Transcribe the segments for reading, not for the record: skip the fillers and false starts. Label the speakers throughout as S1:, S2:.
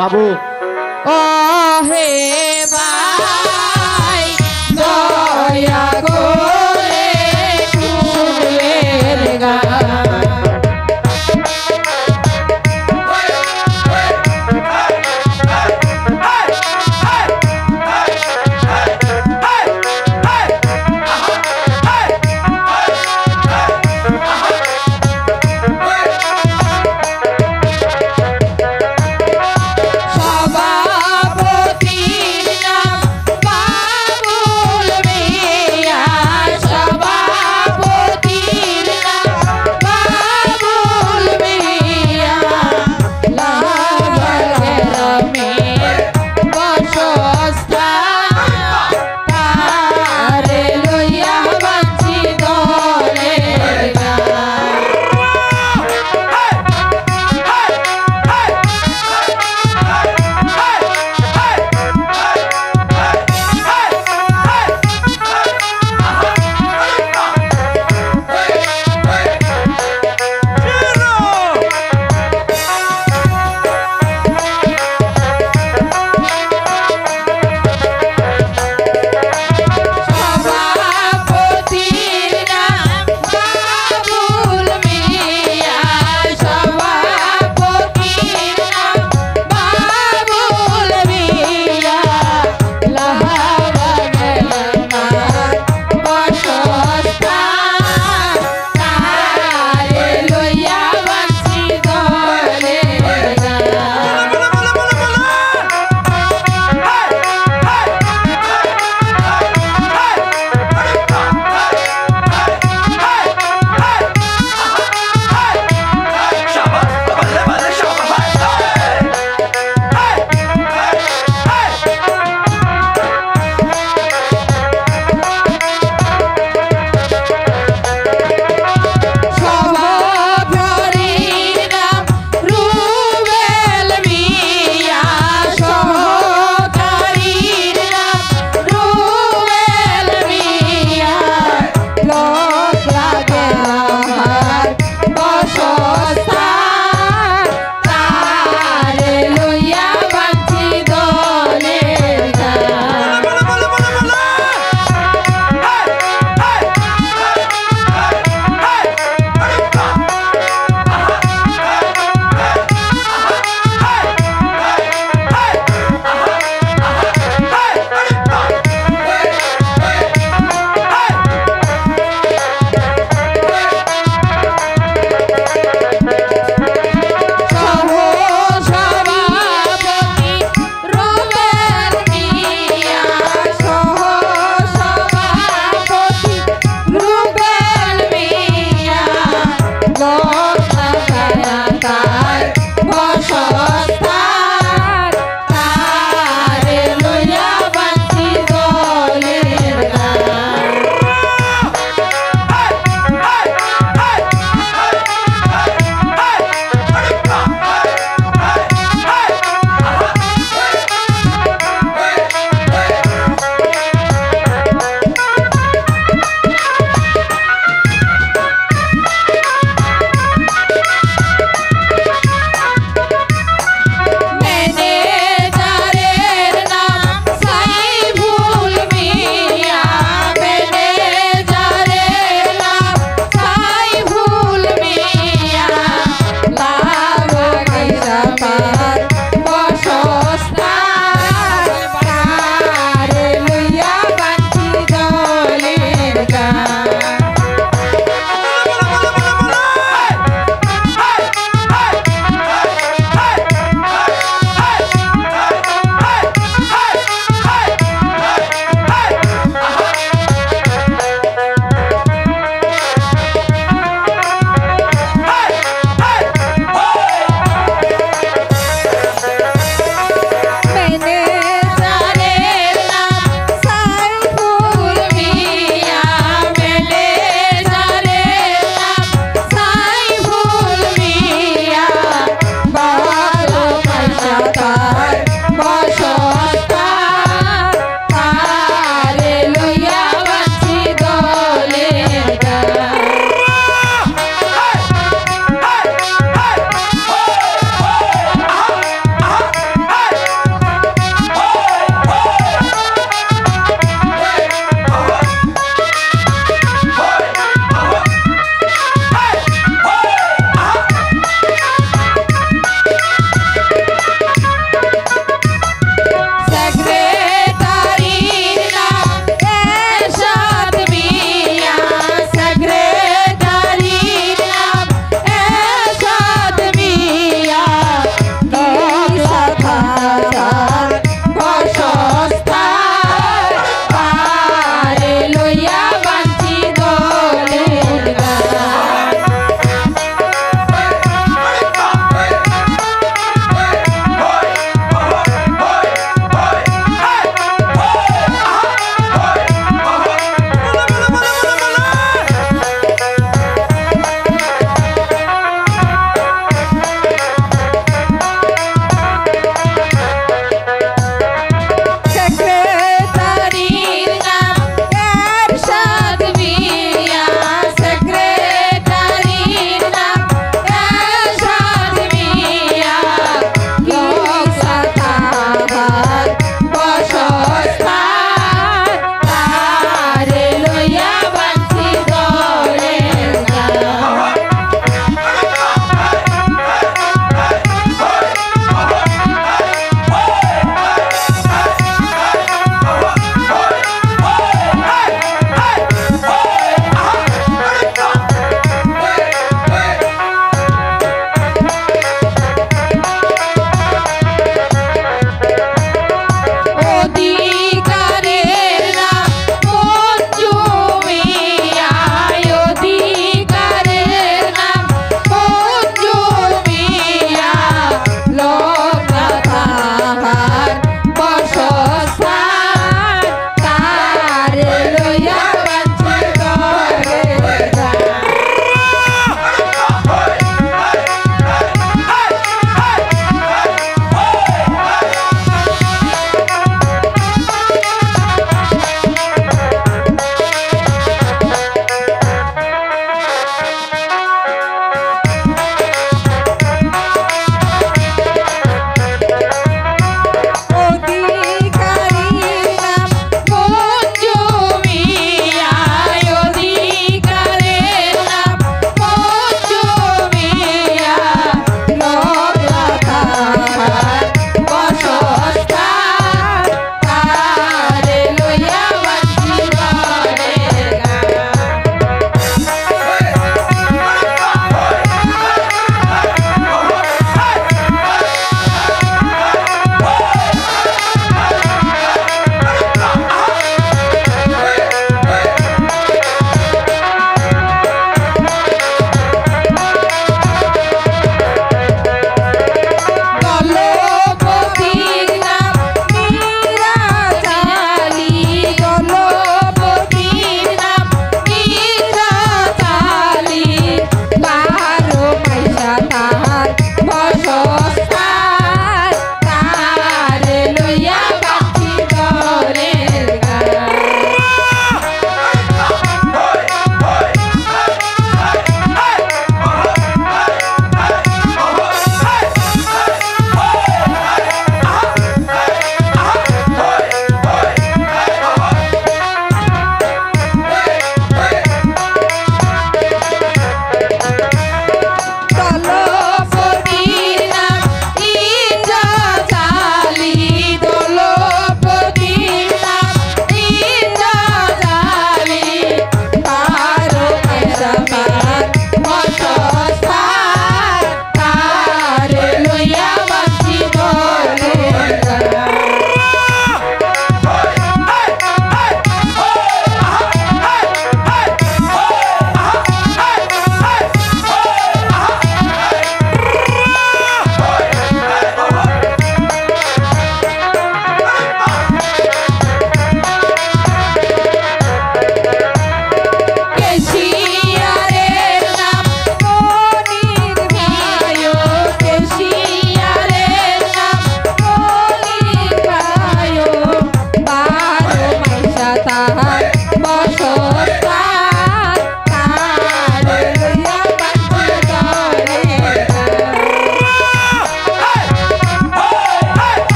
S1: বাবু
S2: ও হে ভাই দয়া করে শুনবেন গান।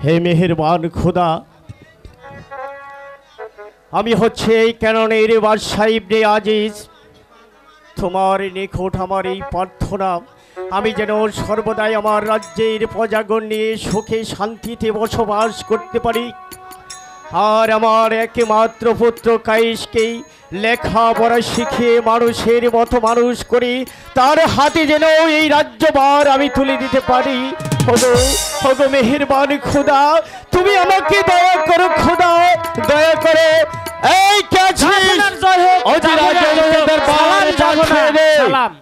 S1: হে মেহেরবান খোদা, আমি হচ্ছে এই ক্যাননের বাদশাহ ইবনে আজিজ। তোমার নিকট আমার এই প্রার্থনা, আমি যেন সর্বদাই আমার রাজ্যের প্রজাগণ নিয়ে সুখে শান্তিতে বসবাস করতে পারি, আর আমার একমাত্র পুত্র কায়েসকেই লেখাপড়া শিখিয়ে মানুষের মতো মানুষ করি, তার হাতে যেন এই রাজ্যভার আমি তুলে দিতে পারি। ওগো ওগো মেহেরবান খোদা, তুমি আমাকে দয়া করো খোদা, দয়া করে। এই কে আছিস?
S3: সালাম।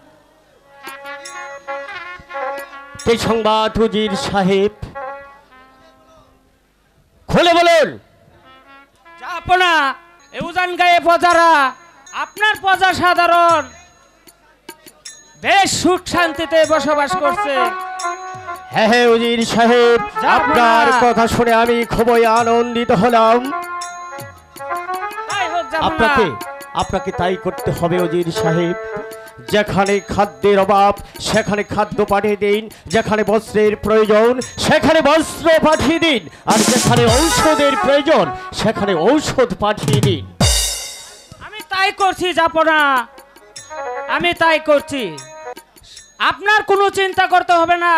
S1: এই সংবাদ হুজুর সাহেব, খুলে বলুন।
S3: আপনা এ উজান গায়ে প্রজারা, আপনার প্রজা সাধারণ বেশ সুখ শান্তিতে বসবাস করছে।
S1: হ্যাঁ হ্যাঁ হুজুর সাহেব, আপনার কথা শুনে আমি খুবই আনন্দিত হলাম।
S3: তাই হোক যাবো না।
S1: আপনাকে তাই করতে হবে হুজুর সাহেব। যেখানে খাদ্যের অভাব সেখানে খাদ্য পাঠিয়ে দিন, যেখানে বস্ত্রের প্রয়োজন সেখানে বস্ত্র পাঠিয়ে দিন, আর যেখানে ঔষধের প্রয়োজন সেখানে ঔষধ পাঠিয়ে দিন।
S3: আমি তাই করছি যাপনা, আমি তাই করছি, আপনার কোনো চিন্তা করতে হবে না।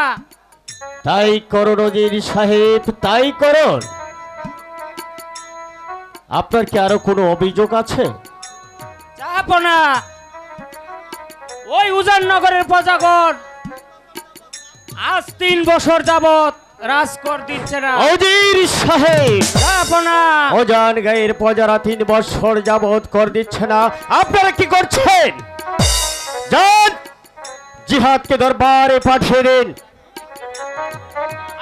S1: তাই করুন হুজুর সাহেব, তাই করুন। আপনার কি আরো কোনো অভিযোগ আছে?
S3: যাপনা ওই উজান নগরের প্রজাগণ আজ 3 বছর যাবত রাজকর দিচ্ছে না।
S1: হুজুর সাহেব,
S3: যাপনা
S1: উজান গায়ের প্রজারা 3 বছর যাবত কর দিচ্ছে না, আপনারা কি করছেন? যান জিহাদকে দরবারে পাঠিয়ে দিন।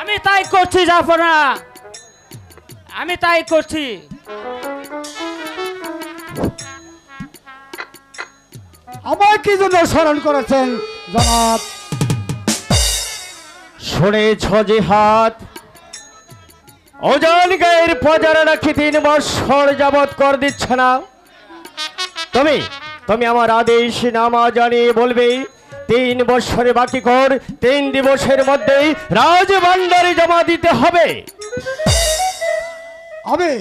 S3: আমি তাই করছি যাপনা, আমি তাই করছি।
S4: আমার কি জন্য স্মরণ করেছেন জনাব?
S1: শুনেছ জিহাদ, উজান গায়ের প্রজারা নাকি 3 বছর যাবত কর দিচ্ছে না। তুমি আমার আদেশ নামা জানিয়ে বলবে 3 বছরে বাকি কর 3 দিবসের মধ্যেই রাজভান্ডারে জমা দিতে হবে।
S4: আমি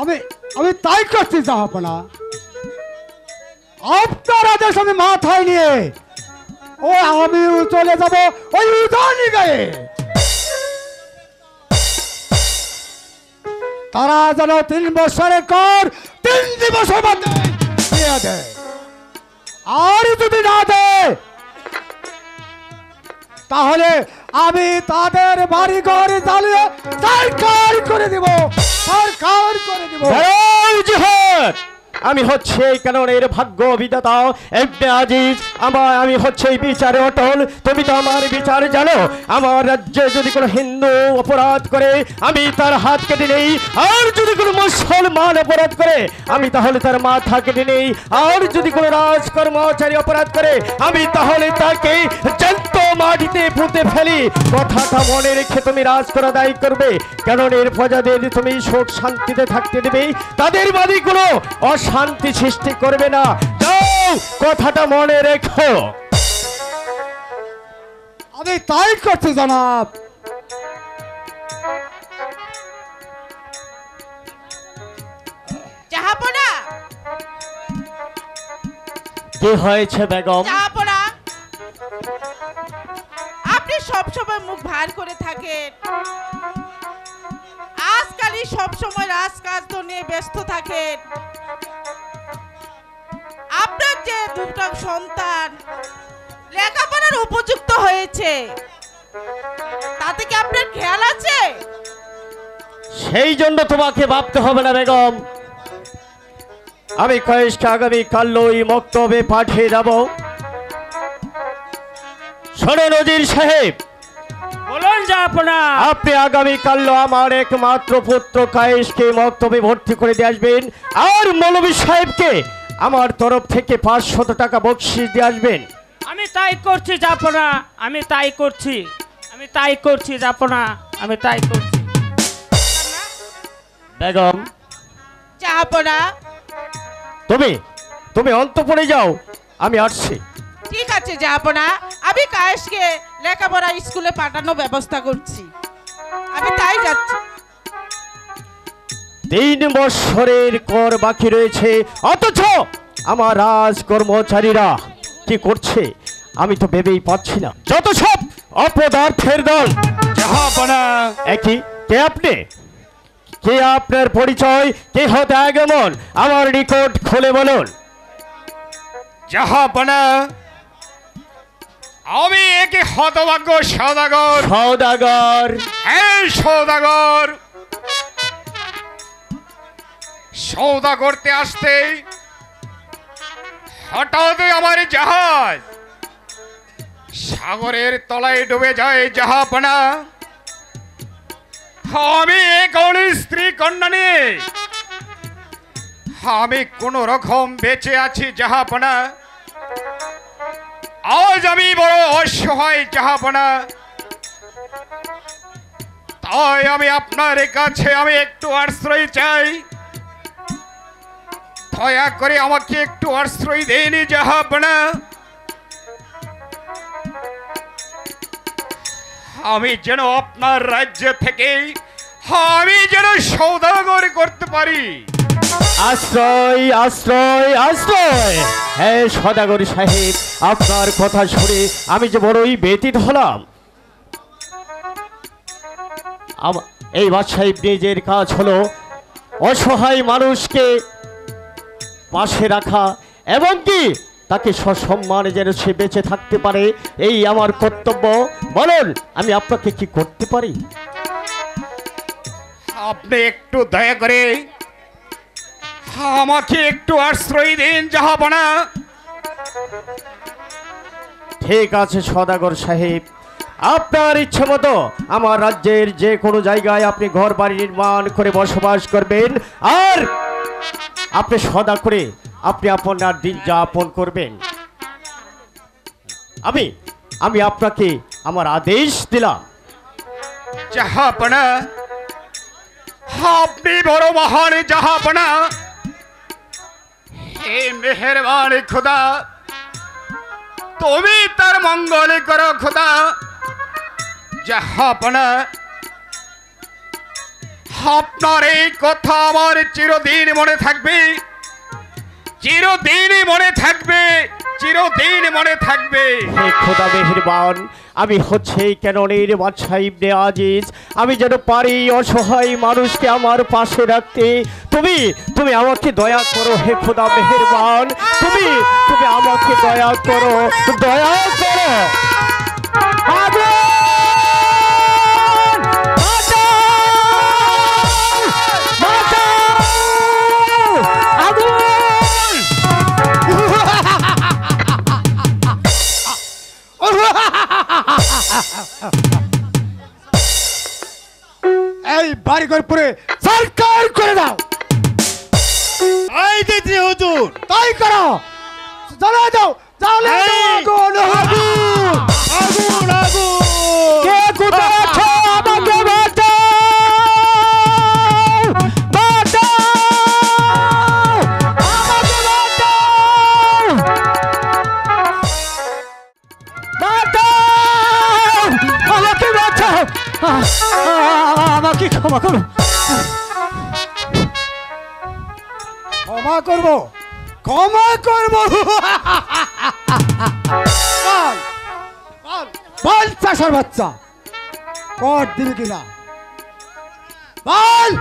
S4: আমি আমি তাই করছি জাহাপনা। আপনার আদেশ আমি মাথায় নিয়ে আমি চলে যাব ওই উজানি গায়ে। তারা যেন 3 বছরের কর 3 দিবসের মধ্যে দিয়ে দেয়, আর যদি না দেয় তাহলে আমি তাদের বাড়ি ঘর জ্বালিয়ে সরকার করে দিব, সরকার করে দিব।
S1: জিহাদ, আমি হচ্ছে এই কারণের ভাগ্য বিধাতা ইবনে আজিজ, আমি হচ্ছে এই বিচারে অটল। তুমি তো আমার বিচার জানো। আমার রাজ্যে যদি কোনো হিন্দু অপরাধ করে আমি তার হাত কেটে নেই, আর যদি কোনো মুসলমান অপরাধ করে আমি তাহলে তার মাথা কেটে নেই, আর যদি কোনো রাজকর্মচারী অপরাধ করে আমি তাহলে তাকে জ্যান্ত মাটিতে পুঁতে ফেলি। কথাটা মনে রেখে তুমি রাজ করা দায়ী করবে, কারণের প্রজাদের তুমি সুখ শান্তিতে থাকতে দেবে, তাদের বাড়ি কোনো শান্তি সৃষ্টি করবে না। যাও, কথাটা মনে রেখো।
S4: আমি তাই করছি জনাব।
S2: জাহাপনা,
S1: কি হয়েছে বেগম?
S2: জাহাপনা, আপনি সবসময় মুখ ভার করে থাকেন, আজকালই সবসময় রাজকাজ তো নিয়ে ব্যস্ত থাকেন। আপনার যে 2টা সন্তান লেখাপড়ার উপযুক্ত হয়েছে, তাতে কি আপনার খেয়াল আছে?
S1: সেই জন্য তোমাকে ভাবতে হবে না বেগম, আমি কয়েকটা আগামী কাল ওই মক্তবে পাঠিয়ে যাব। শোনেন ওজির সাহেব,
S3: বলুন যাপনা।
S1: আপনি আগামী কাল আমার একমাত্র পুত্র কায়েসকে মক্তবে ভর্তি করে দিয়ে আসবেন, আর মৌলভী সাহেবকে আমার তরফ থেকে 500 টাকা বকশিশ দিয়ে আসবেন।
S3: আমি তাই করছি যাপনা, আমি তাই করছি, আমি তাই করছি যাপনা, আমি তাই করছি।
S1: বেগম,
S2: জাহাপনা,
S1: তুমি অন্তঃপুরে যাও, আমি আসছি।
S2: ঠিক আছে জাহাপনা, আমি কায়েসকে লেখাপড়া স্কুলে পাঠানোর ব্যবস্থা করছি। আমি তাই তাই যাচ্ছি।
S1: 3 বছরের কর বাকি রয়েছে, অথচ আমার রাজ কর্মচারীরা কি করছে আমি তো ভেবেই পাচ্ছি না। যত সব অপদার্থের দল।
S4: জাহাপনা,
S1: একই কে আপনি? কে আপনার পরিচয়? কে হতে আগমন আমার নিকট খুলে বলুন।
S4: জাহাপনা, আমি একে হতভাগ্য সওদাগর।
S1: সওদাগর?
S4: হ্যাঁ সওদাগর। সওদা করতে আসতে হঠাৎ আমার জাহাজ সাগরের তলায় ডুবে যায়। জাহাপনা, আমি এক স্ত্রী কন্যা নিয়ে আমি কোন রকম বেঁচে আছি। জাহাপনা, আজ আমি বড় অসহায়। জাহাপনা, তাই আমি আপনার কাছে আমি একটু আশ্রয় চাই। দয়া করে আমাকে একটু আশ্রয় দেয়নি। জাহাপনা, আমি যেন আপনার রাজ্য থেকে আমি যেন সওদাগর করতে পারি।
S1: আশ্রয়, আশ্রয়, আশ্রয়। হ্যাঁ সওদাগর সাহেব, আপনার কথা শুনে আমি যে বড়ই ব্যথিত হলাম। এই বাদশাহ নিজের কাজ হলো অসহায় মানুষকে পাশে রাখা এবং কি তাকে সসম্মানে যেন সে বেঁচে থাকতে পারে, এই আমার কর্তব্য। বলুন আমি আপনাকে কি করতে পারি?
S4: আপনি একটু দয়া করে আমাকে একটু আশ্রয় দিন। জাহাপনা,
S1: ঠিক আছে সওদাগর সাহেব, আপনার ইচ্ছে মতো আমার রাজ্যের যে কোনো জায়গায় আপনি ঘর বাড়ি নির্মাণ করে বসবাস করবেন, আর আপনি সদা করে আপনি আপনার দিন যাপন করবেন। আমি আপনাকে আমার আদেশ দিলাম।
S4: জাহাপনা, আপনি বড় মহান। জাহাপনা, হে মেহেরবান খোদা, তুমি তার মঙ্গল করো খোদা। জাহাপনা, আপনার এই কথা আমার চিরদিন মনে থাকবে, চিরদিনই মনে থাকবে, চিরদিন মনে থাকবে।
S1: হে খোদা মেহেরবান, আমি হচ্ছে এই ক্যাননের বাদশাহ ইবনে আজিজ, আমি যেন পারি অসহায় মানুষকে আমার পাশে রাখতে। তুমি আমাকে দয়া করো হে খোদা মেহেরবান, তুমি আমাকে দয়া করো, দয়া করো। আগুন! বাঁচাও! বাঁচাও! আগুন!
S4: এই বাড়িঘর পুরে সরকার করে দাও। এই দিদি হুজুর, তাই করো। জ্বালা দাও, জ্বালা দাও। আগুন, আগুন, আগুন, আগুন।
S1: কে কোথায় আছো? আমাকে বাঁচাও! বাঁচাও! আমাকে বাঁচাও! বাঁচাও! আমাকে বাঁচাও! আমাকে ক্ষমা করো।
S4: ক্ষমা করব, ক্ষমা করব। বল, বল, বল চাষার বাচ্চা, কর দিবি কিনা বল।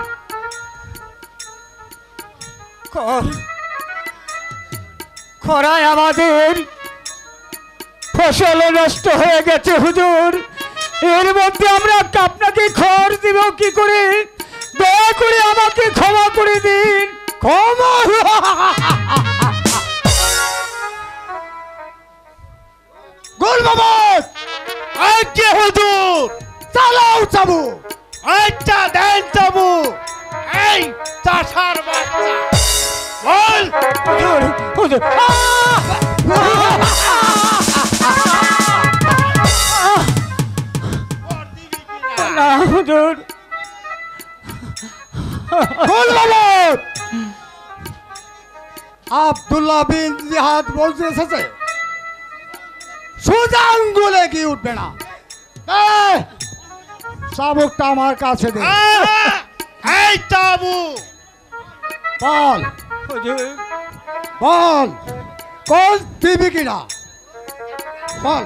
S1: খরায় আমাদের ফসল নষ্ট হয়ে গেছে হুজুর, এর মধ্যে আমরা আপনাকে খড় দিব কি করে? দয়া করে আমাকে ক্ষমা করে দিন।
S4: ক্ষমা? গোল মোহাম্মদ, আজ্ঞে হুজুর, চালাও চাবু। আচ্ছা দেন চাবু। এই চাষার বাচ্চা বল।
S1: হুজুর, হুজুর, না হুজুর।
S4: গোল মোহাম্মদ, আব্দুল্লাহ বিন জিহাদ বলতে এসেছে, সোজা আঙ্গুলে কি উঠবে না। চাবুকটা আমার কাছে দে।
S5: এই তাবু
S4: বল
S1: হুজুর
S4: বল কোন দিবি কিনা বল।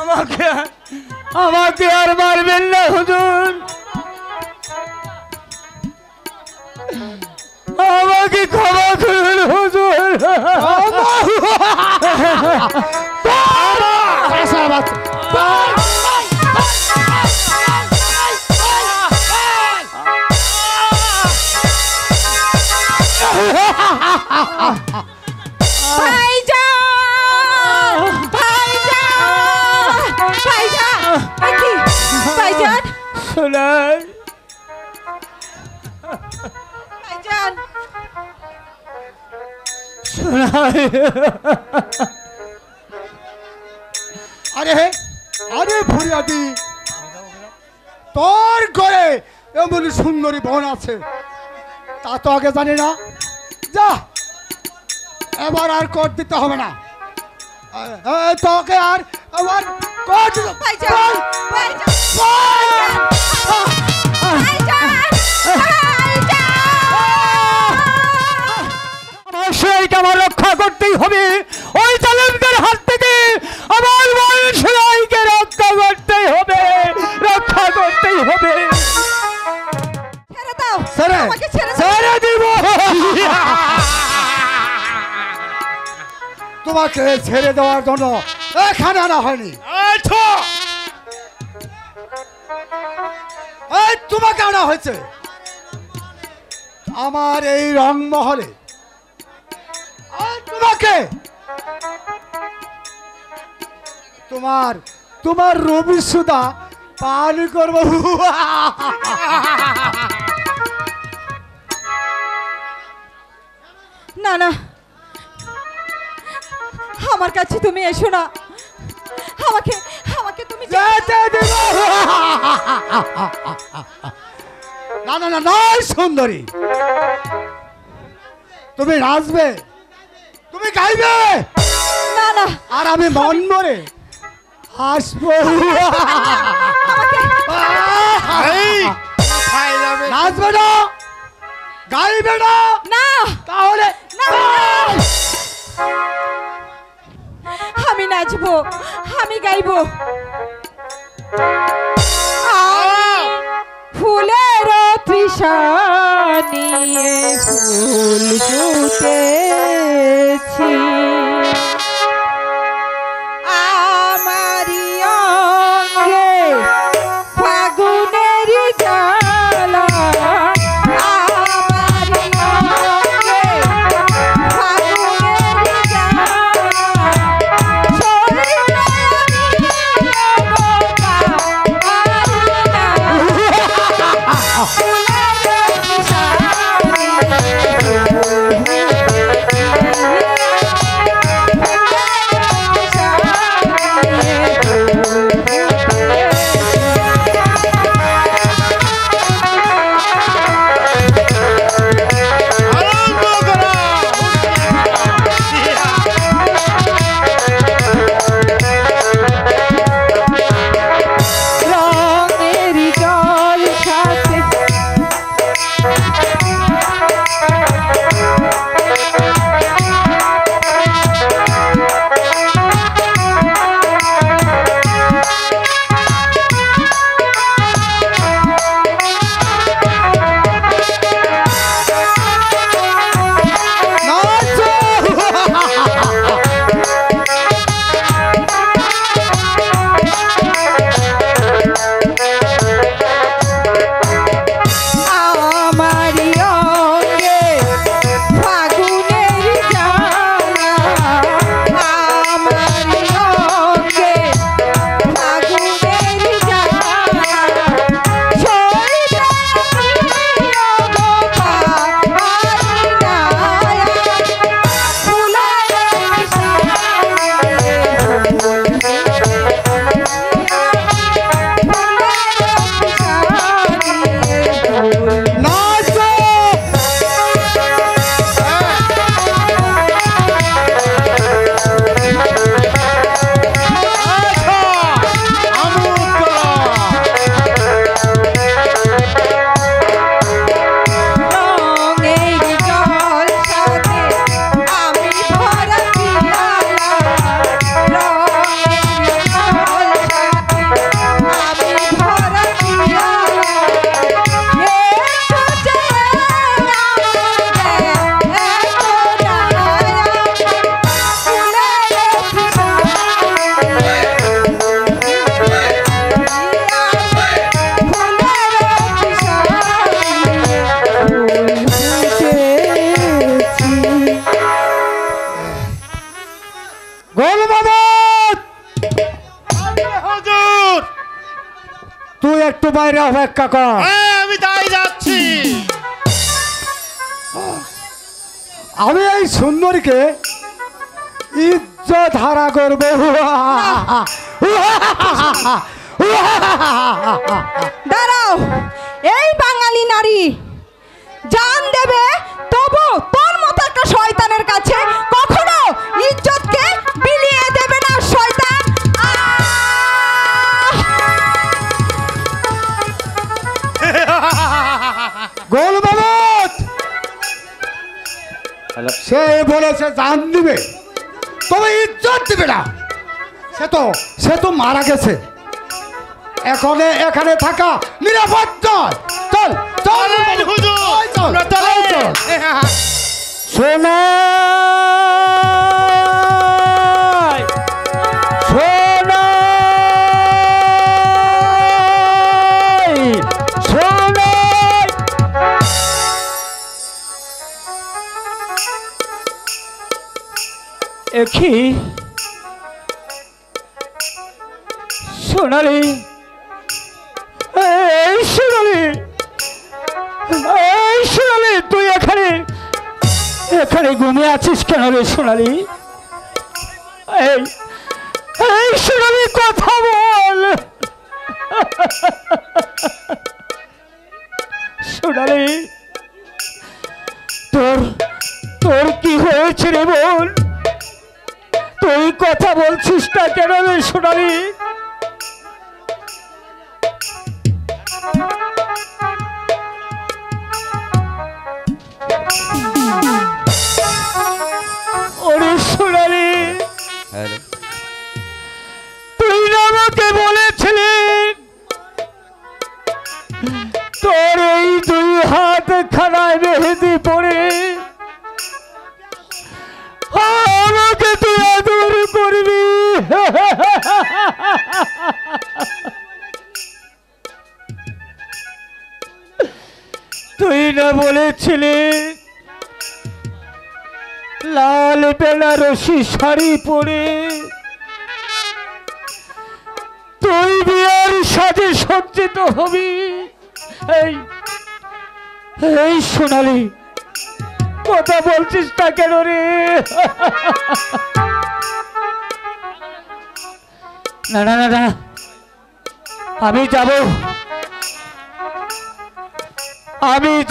S1: আমাকে আমাকে আর মারবেন না হুজুর, আমাকে ক্ষমা করুন হুজুর।
S2: ভাইজান ভাইজান ভাইজান কি ভাইজান
S1: সোনাই
S2: ভাইজান
S1: সোনাই
S4: আরে আরে ফরিয়াদি, তোর ঘরে এমন সুন্দরী বোন আছে তা তো আগে জানি না। যা এবার আর কোট দিতে হবে না, তোকে আর আবার কোট
S2: ভাইজান ভাইজান ভাইজান
S1: আমার সোনাইকে আমার রক্ষা করতেই হবে, ওই জালেমদের হাত থেকে আমার বোন সোনাইকে রক্ষা করতেই হবে, রক্ষা করতেই হবে।
S2: ছেড়ে দাও
S4: ছেড়ে
S2: আমাকে ছেড়ে দাও।
S1: ছেড়ে দিব।
S4: তোমাকে ছেড়ে দেওয়ার জন্য এখানে আনা হয়নি। এই তোমাকে আনা হয়েছে আমার এই রংমহলে। তোমাকে তোমার তোমার রবি সুদা পান করবো।
S2: না না আমার কাছে তুমি এসো না, আমাকে আমাকে তুমি
S4: যেতে দেব না। না না নয় সুন্দরী, তুমি নাচবে, তুমি গাইবে,
S2: না না
S4: আর আমি মন মরে হাসবো।
S2: আমাকে
S4: নাচবে না, গাইবে না,
S2: না
S4: তাহলে
S2: না আমি নাচবো, আমি গাইবো। ফুলের তৃষা নিয়ে ফুল ফুটেছি, আমারি অঙ্গে ফাগুনের জ্বালা, আমারি অঙ্গে ফাগুনের জ্বালা, শরীরে আমি
S4: বাইরে অপেক্ষা কর।
S5: আমি তাই যাচ্ছি।
S4: আমি এই সুন্দরীকে ইজ্জত হারা করবো।
S2: দাঁড়াও, এই বাঙালি নারী জান দেবে তবু তোর মতো একটা শয়তানের কাছে কখনো ইজ্জতকে বিলিয়ে দেবে না শয়তান।
S4: গোল বাবদ সে বলেছে জান দিবে তবে ইজ্জত দিবে না। সে তো মারা গেছে, এখানে থাকা নিরাপদ নয়। চল চল
S5: হুজুর,
S4: চল
S5: আমরা চলে।
S4: চল।
S1: সোনাই সোনাই সোনাই একি সোনালি, এই সোনালি, এই সোনালি, তুই এখানে ঘুমিয়ে আছিস কেন রে সোনালি? এই এই সোনালি কথা বল। সোনালি, তোর কি হয়েছে রে বোন? তুই কথা বলছিস না কেন রে সোনালি? ওরে সোনালি, তুই না আমাকে বলেছিলি তোর এই দুই হাত খানায় মেহেদি পড়ে আমাকে তুই আদর করবি। তুই না বলেছিলি লাল বেনারসি শাড়ি পরে তুই বিয়ের সাজে সজ্জিত হবি? এই সোনালি, কথা বলছিস না কেন রে? না না না না, আমি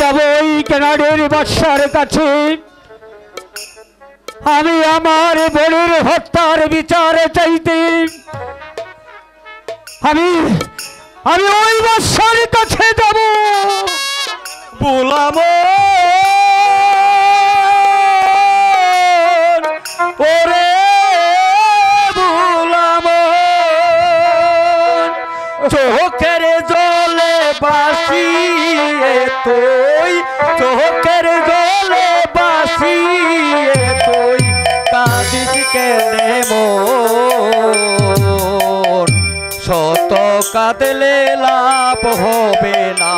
S1: যাব ওই কেনারের বাদশার কাছে। আমি আমার বোনের হত্যার বিচার চাইতে আমি ওই বাদশার কাছে যাব। বলাম ওরে বলাম, চোখের জলে বাসিয়ে তুই, চোখের জলে বাসিয়ে তুই কাঁদিস কেনে মন? শত কাঁদলে লাভ হবে না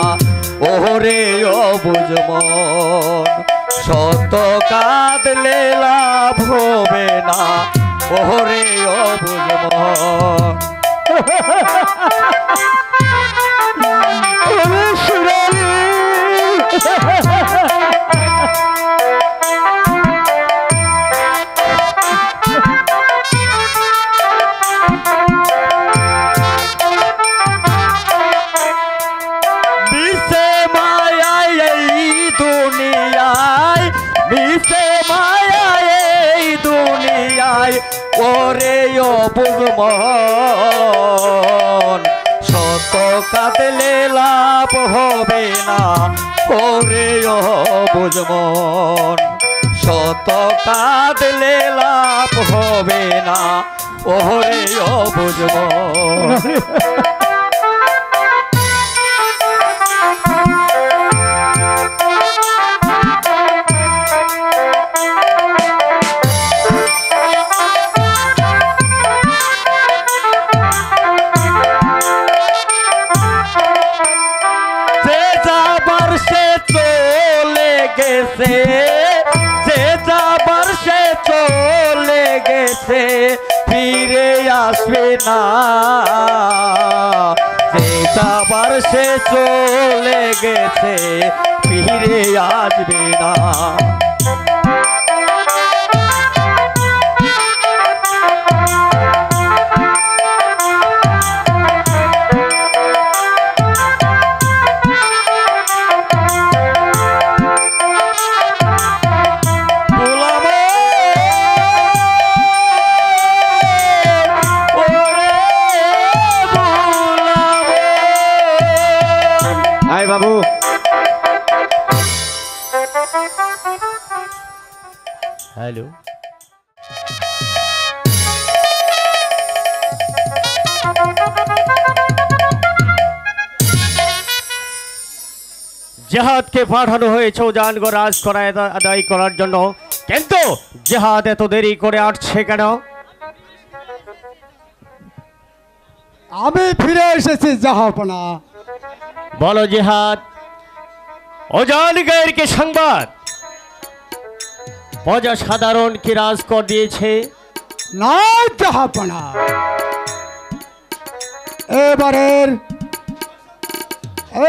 S1: ওরে অবুঝ মন। শত কাঁদলে লাভ হবে না ওরে অবুঝ মন। ওরে অবুঝ মন, শত কাঁদলে লাভ হবে না ওরে অবুঝ মন। শত কাঁদলে লাভ হবে না ওরে অবুঝ মন। যে যাবার সে চলে গেছে ফিরে আসবে না। যে যাবার সে চলে গেছে, ফিরে আসবে না। আয় বাবু, হ্যালো। জেহাদকে পাঠানো হয়েছে জানগো রাজ করা আদায় করার জন্য, কিন্তু জেহাদ এত দেরি করে আসছে কেন?
S4: আমি ফিরে এসেছি জাহাপনা।
S1: বলো জেহাদ, অজানগের কে সংবাদ? প্রজা সাধারণ কি রাজ কর দিয়েছে?
S4: না জাহাপনা,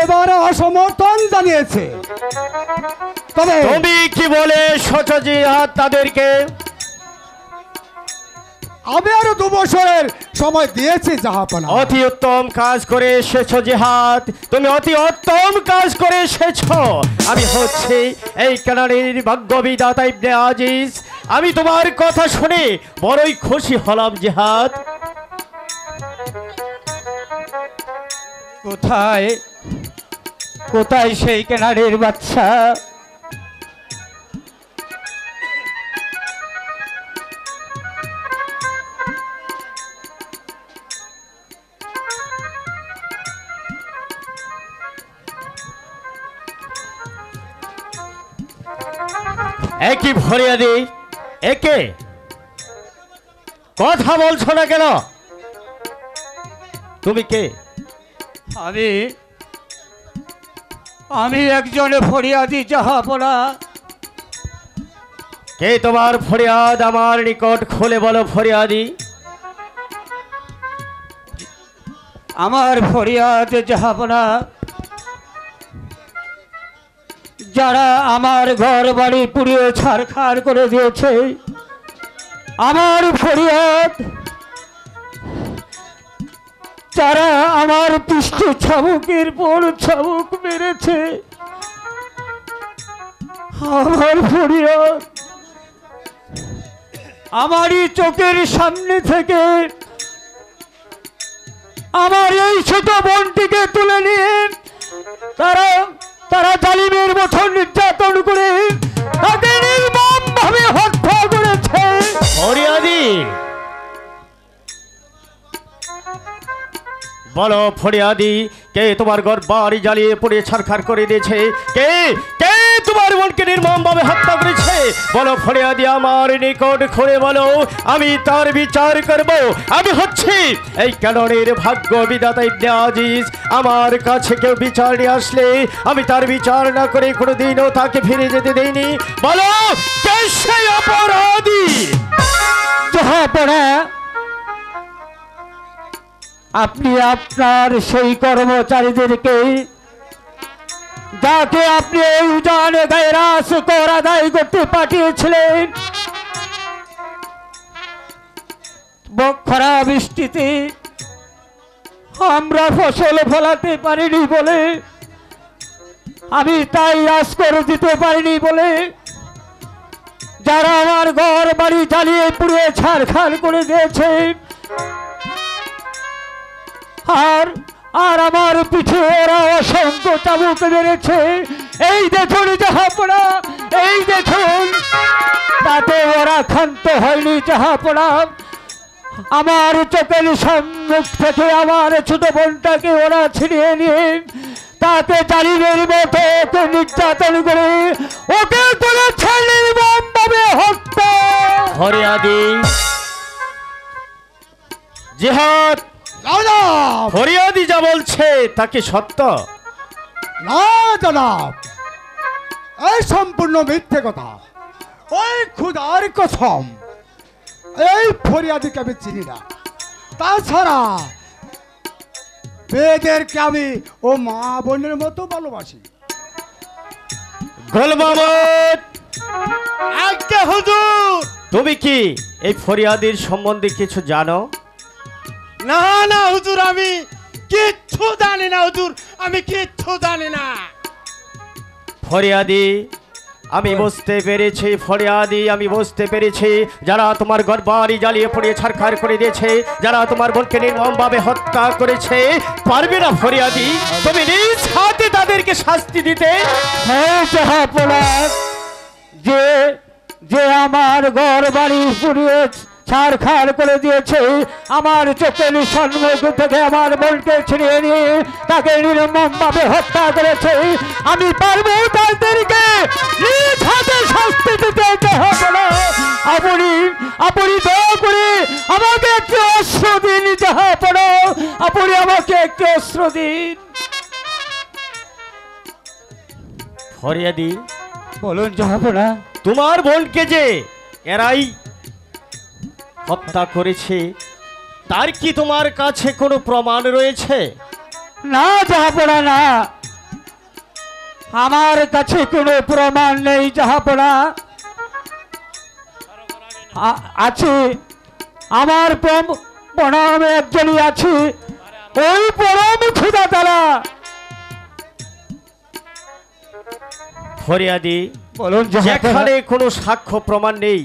S4: এবারে অসমর্থন জানিয়েছে। তবে
S1: তুমি কি বলে সচ জিহাদ তাদেরকে?
S4: আমি আরো 2 বছরের সময় দিয়েছি জাহাপনা।
S1: অতি উত্তম কাজ করে এসেছো জেহাদ, তুমি অতি উত্তম কাজ করে এসেছো। আমি হচ্ছে এই কানাড়ির ভাগ্য বিধাতা ইবনে আজিজ। আমি তোমার কথা শুনে বড়ই খুশি হলাম জেহাদ।
S3: কোথায় কোথায় সেই কেনারের বাচ্চা?
S1: একই ফরিয়াদি, একে কথা বলছো না কেন? তুমি কে?
S3: আমি একজন ফরিয়াদি জাহাপনা।
S1: কে তোমার ফরিয়াদ আমার নিকট খুলে বলো ফরিয়াদি।
S3: আমার ফরিয়াদ জাহাপনা, যারা আমার ঘর বাড়ি পুড়িয়ে ছারখার করে দিয়েছে, আমার ফরিয়াদ যারা আমার পৃষ্ঠ ছাবুকের পর ছাবুক মেরেছে, আমার ফরিয়াদ আমারই চোখের সামনে থেকে আমার এই ছোট বোনটিকে তুলে নিয়ে তারা জালিমের মতো নির্যাতন করে তাকে নির্মমভাবে হত্যা করেছে।
S1: ফরিয়াদি বলো ফরিয়াদি, কে তোমার ঘর বাড়ি জ্বালিয়ে পুড়িয়ে ছারখার করে দিয়েছে? কে কে তোমার বোনকে নির্মমভাবে হত্যা করেছে? বলো ফরিয়াদি, আমার নিকট খুলে বলো, আমি তার বিচার করব। আমি হচ্ছি এই কাননের ভাগ্য বিধাতা ইবনে আজিজ। আমার কাছে কেউ বিচার নিয়ে আসলে আমি তার বিচার না করে কোনোদিনও তাকে ফিরে যেতে দেইনি। বলো কে সেই অপরাধী?
S3: জাহাপনা, আপনি আপনার সেই কর্মচারীদেরকে, যাকে আপনি এই উজানে গায়ে রাস কর আদায় করতে পাঠিয়েছিলেন, খরা বৃষ্টিতে আমরা ফসল ফলাতে পারিনি বলে, আমি তাই রাস করে দিতে পারিনি বলে, যারা আমার ঘর বাড়ি জ্বালিয়ে পুড়িয়ে ছারখার করে দিয়েছে, আর আমার পিঠে ওরা অসংখ্য চাবুক মেরেছে, এই দেখুন জাহাপনা, এই দেখুন, তাতে ওরা ক্ষান্ত হয়নি জাহাপনা। আমার চোখের সম্মুখ থেকে আমার ছোট বোনটাকে ওরা ছিনিয়ে নিয়ে তাতে জালিমের মতো ওকে নির্যাতন করে ওকে করেছে নির্মমভাবে হত্যা।
S1: ফরিয়াদি জিহাদ, ফরিয়াদি যা বলছে তা কি সত্য?
S4: না জনাব, এই সম্পূর্ণ মিথ্যে কথা। ওই খুদার কসম, এই ফরিয়াদিকে আমি চিনি না। তাছাড়া মেয়েদেরকে আমি ও মা বোনের মতো ভালোবাসি।
S1: গোল মাহমুদ,
S5: আজ্ঞা হুজুর।
S1: তুমি কি এই ফরিয়াদির সম্বন্ধে কিছু জানো?
S5: না না হুজুর, আমি কিচ্ছু জানি না হুজুর, আমি কিচ্ছু জানি না।
S1: ফরিয়াদি, আমি বুঝতে পেরেছি ফরিয়াদি, আমি বুঝতে পেরেছি যারা তোমার ঘরবাড়ি জ্বালিয়ে পুড়িয়ে ছারখার করে দিয়েছে, যারা তোমার বোনকে নির্মমভাবে হত্যা করেছে, পারবে না ফরিয়াদি তুমি নিজ হাতে তাদেরকে শাস্তি দিতে?
S3: হ্যাঁ জাহাপনা, যে যে আমার ঘর বাড়ি পুড়িয়ে ছারখার করে দিয়েছে, আমার চোখের সম্মুখ থেকে আমার বোনকে ছিনিয়ে নিয়ে তাকে নির্মমভাবে হত্যা করেছে, আমি পারবো তাদেরকে নিজ হাতে শাস্তি দিতে জাহাপনা। আপনি আপনি দয়া করে আমাকে একটি অস্ত্র দিন জাহাপনা, আপনি আমাকে একটি অস্ত্র দিন।
S1: ফরিয়াদি,
S3: বলুন জাহাপনা।
S1: তোমার বোনকে যে এরাই হত্যা করেছে, তার কি তোমার কাছে কোনো প্রমাণ রয়েছে?
S3: না জাহাপনা, না, আমার কাছে কোনো প্রমাণ নেই জাহাপনা। আছে আমার প্রণাম একজনই আছে, ওই পরম খোদা তারা।
S1: ফরিয়াদি,
S3: বলুন
S1: যেখানে কোনো সাক্ষ্য প্রমাণ নেই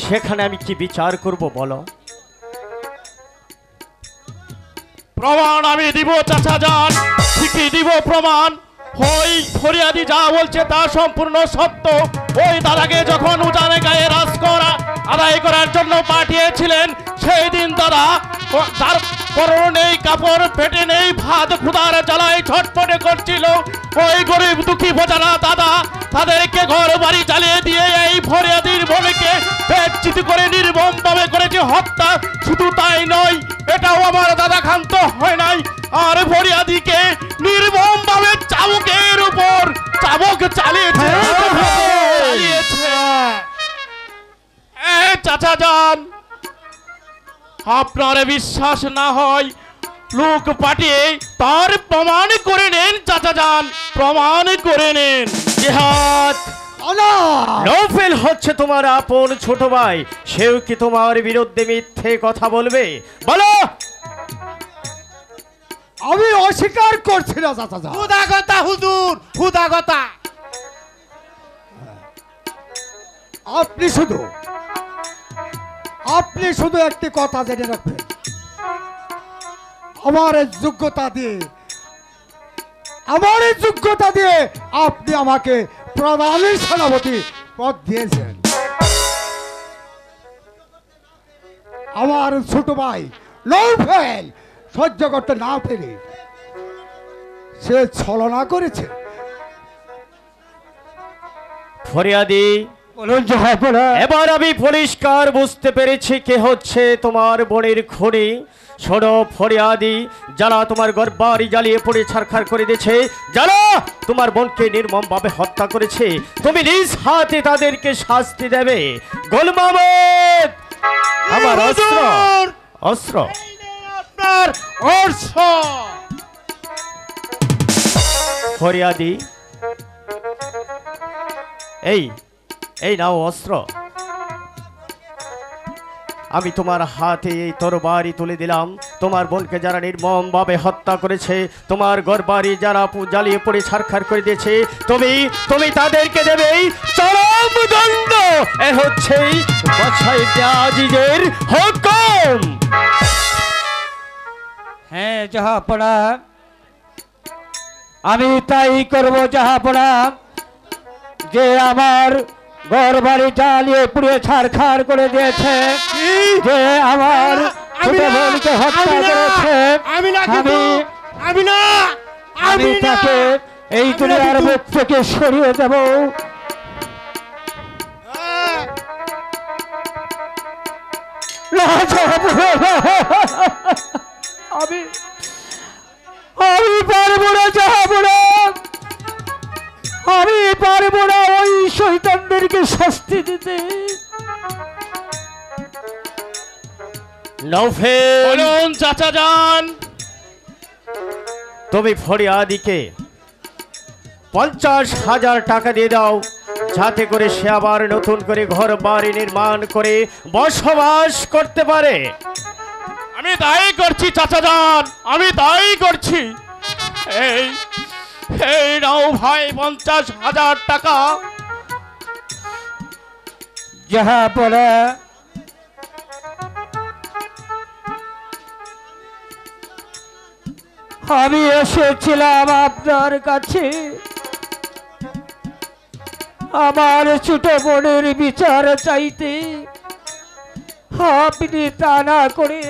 S1: সেখানে আমি কি বিচার করব বলো?
S5: প্রমাণ আমি দিব চাচা যান, ঠিকই দিব প্রমাণ। ওই ফরিয়াদি যা বলছে তা সম্পূর্ণ সত্য। ওই দাদাকে যখন উজানে গায়ে রাজ করা আদায় করার জন্য পাঠিয়েছিলেন, সেই দিন দাদা তার পরনে নেই কাপড়, পেটে নেই ভাত, ক্ষুধার জ্বালায় ছটফটে করছিল। ওই গরিব দুঃখী বোঝানা দাদা তাদেরকে ঘর বাড়ি জ্বালিয়ে দিয়ে এই ফরিয়াদির বোনকে পেটচিত করে নির্মমভাবে করেছে হত্যা। শুধু তাই নয়, এটাও আমার দাদা ক্ষান্ত হয় নাই, আর ফরিয়াদিকে নির্মমভাবে চাবুকের উপর চাবুক চালিয়েছে। চাচা যান, আপনার বিশ্বাস না হয় লোক পাঠিয়ে তার প্রমাণ করে নেন চাচা যান, প্রমাণ করে নেন।
S1: জিহাদ, নৌফেল হচ্ছে তোমার আপন ছোট ভাই, সেও কি তোমার বিরুদ্ধে মিথ্যে কথা বলবে? বলো।
S4: আমি অস্বীকার করছি না চাচা।
S5: খুদা কথা হুজুর, খুদা কথা।
S4: আপনি শুধু একটি কথা জেনে রাখবেন, আমার এই যোগ্যতা দিয়ে আপনি আমাকে প্রধানী সেনাপতি পদ দিয়েছেন। আমার ছোট ভাই নৌফেল সহ্য করতে না পেরে সে ছলনা করেছে।
S1: ফরিয়াদি,
S3: বলুন জাহাপনা।
S1: এবার আমি পরিষ্কার বুঝতে পেরেছি কে হচ্ছে তোমার বোনের খুনি। শোনো ফরিয়াদি, যারা তোমার ঘরবাড়ি জ্বালিয়ে পড়ে ছারখার করে দিয়েছে, যারা তোমার বোনকে নির্মমভাবে হত্যা করেছে, তুমি নিজ হাতে তাদেরকে শাস্তি দেবে। গোল মাহমুদ, আমার অস্ত্র, অস্ত্র
S5: আপনার অস্ত্র।
S1: ফরিয়াদি, এই এই নাও অস্ত্র। আমি তোমার হাতে এই তরবারি তুলে দিলাম। তোমার বোনকে যারা নির্মমভাবে হত্যা করেছে, তোমার ঘরবাড়ি যারা জ্বালিয়ে পড়ে ছারখার করে দিয়েছে, তুমি তাদেরকে দেবে চরম দণ্ড। এ হচ্ছে বাদশাহ আজিজের হুকুম।
S3: হ্যাঁ জাহাপনা, আমি তাই করব জাহাপনা। যে আমার ঘর বাড়ি জ্বালিয়ে পুড়িয়ে ছারখার করে দিয়েছে, যে আমার ছোট বোনকে হত্যা করেছে, আমি তাকে এই দুনিয়ার মুখ থেকে সরিয়ে দেব। আমি পারবো না যাবো, আমি পারবো না ওই শয়তানদেরকে শাস্তি দিতে।
S1: নৌফেল,
S5: বলুন চাচা যান।
S1: তুমি ফরিয়াদিকে 50,000 টাকা দিয়ে দাও, যাতে করে সে আবার নতুন করে ঘর বাড়ি নির্মাণ করে বসবাস করতে পারে।
S5: আমি তাই করছি চাচা যান, আমি তাই করছি। এই এই নাও ভাই 50,000 টাকা।
S3: জাহাপনা, আমি এসেছিলাম আপনার কাছে আমার ছোট বোনের বিচার চাইতে। আপনি তা না করে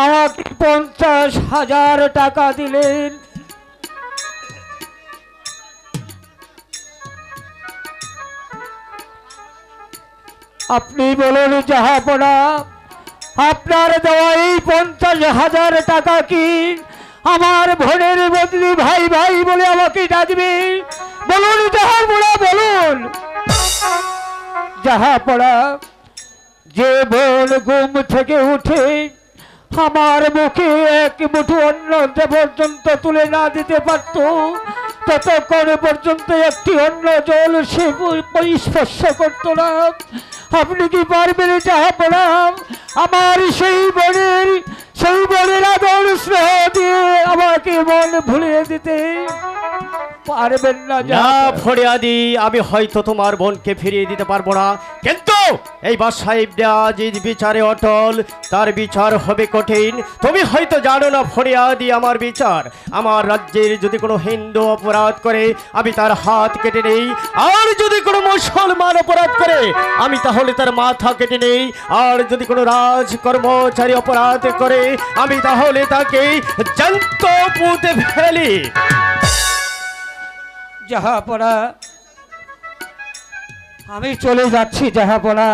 S3: আমাকে 50,000 টাকা দিলেন। আপনি বলুন জাহাপনা, আপনার দেওয়া এই 50,000 টাকা কি আমার বোনের বদলি ভাই ভাই বলে আমাকে ডাকবে? বলুন জাহাপনা, বলুন। জাহাপনা, যে বোন ঘুম থেকে উঠে আমার মুখে এক মুঠো অন্ন পর্যন্ত তুলে না দিতে পারত, ততক্ষণ পর্যন্ত একটি অন্ন জল সে স্পর্শ করত না। আপনি কি পারবেন জাহাপনা আমার সেই বোনের আদর স্নেহ দিয়ে আমাকে মন ভুলিয়ে দিতে? পারবেন না
S1: না ফরিয়াদি, আমি হয়তো তোমার বোনকে ফিরিয়ে দিতে পারবো না, কিন্তু এই বাদশাহ ইবনে আজিজ বিচারে অটল, তার বিচার হবে কঠিন। তুমি হয়তো জানো না ফরিয়াদি, আমার বিচার, আমার রাজ্যের যদি কোনো হিন্দু অপরাধ করে আমি তার হাত কেটে নেই, আর যদি কোনো মুসলমান অপরাধ করে আমি তাহলে তার মাথা কেটে নেই, আর যদি কোনো রাজকর্মচারী অপরাধ করে আমি তাহলে তাকে জ্যান্ত পুঁতে ফেলি।
S3: জাহাপনা, আমি চলে যাচ্ছি জাহাপনা।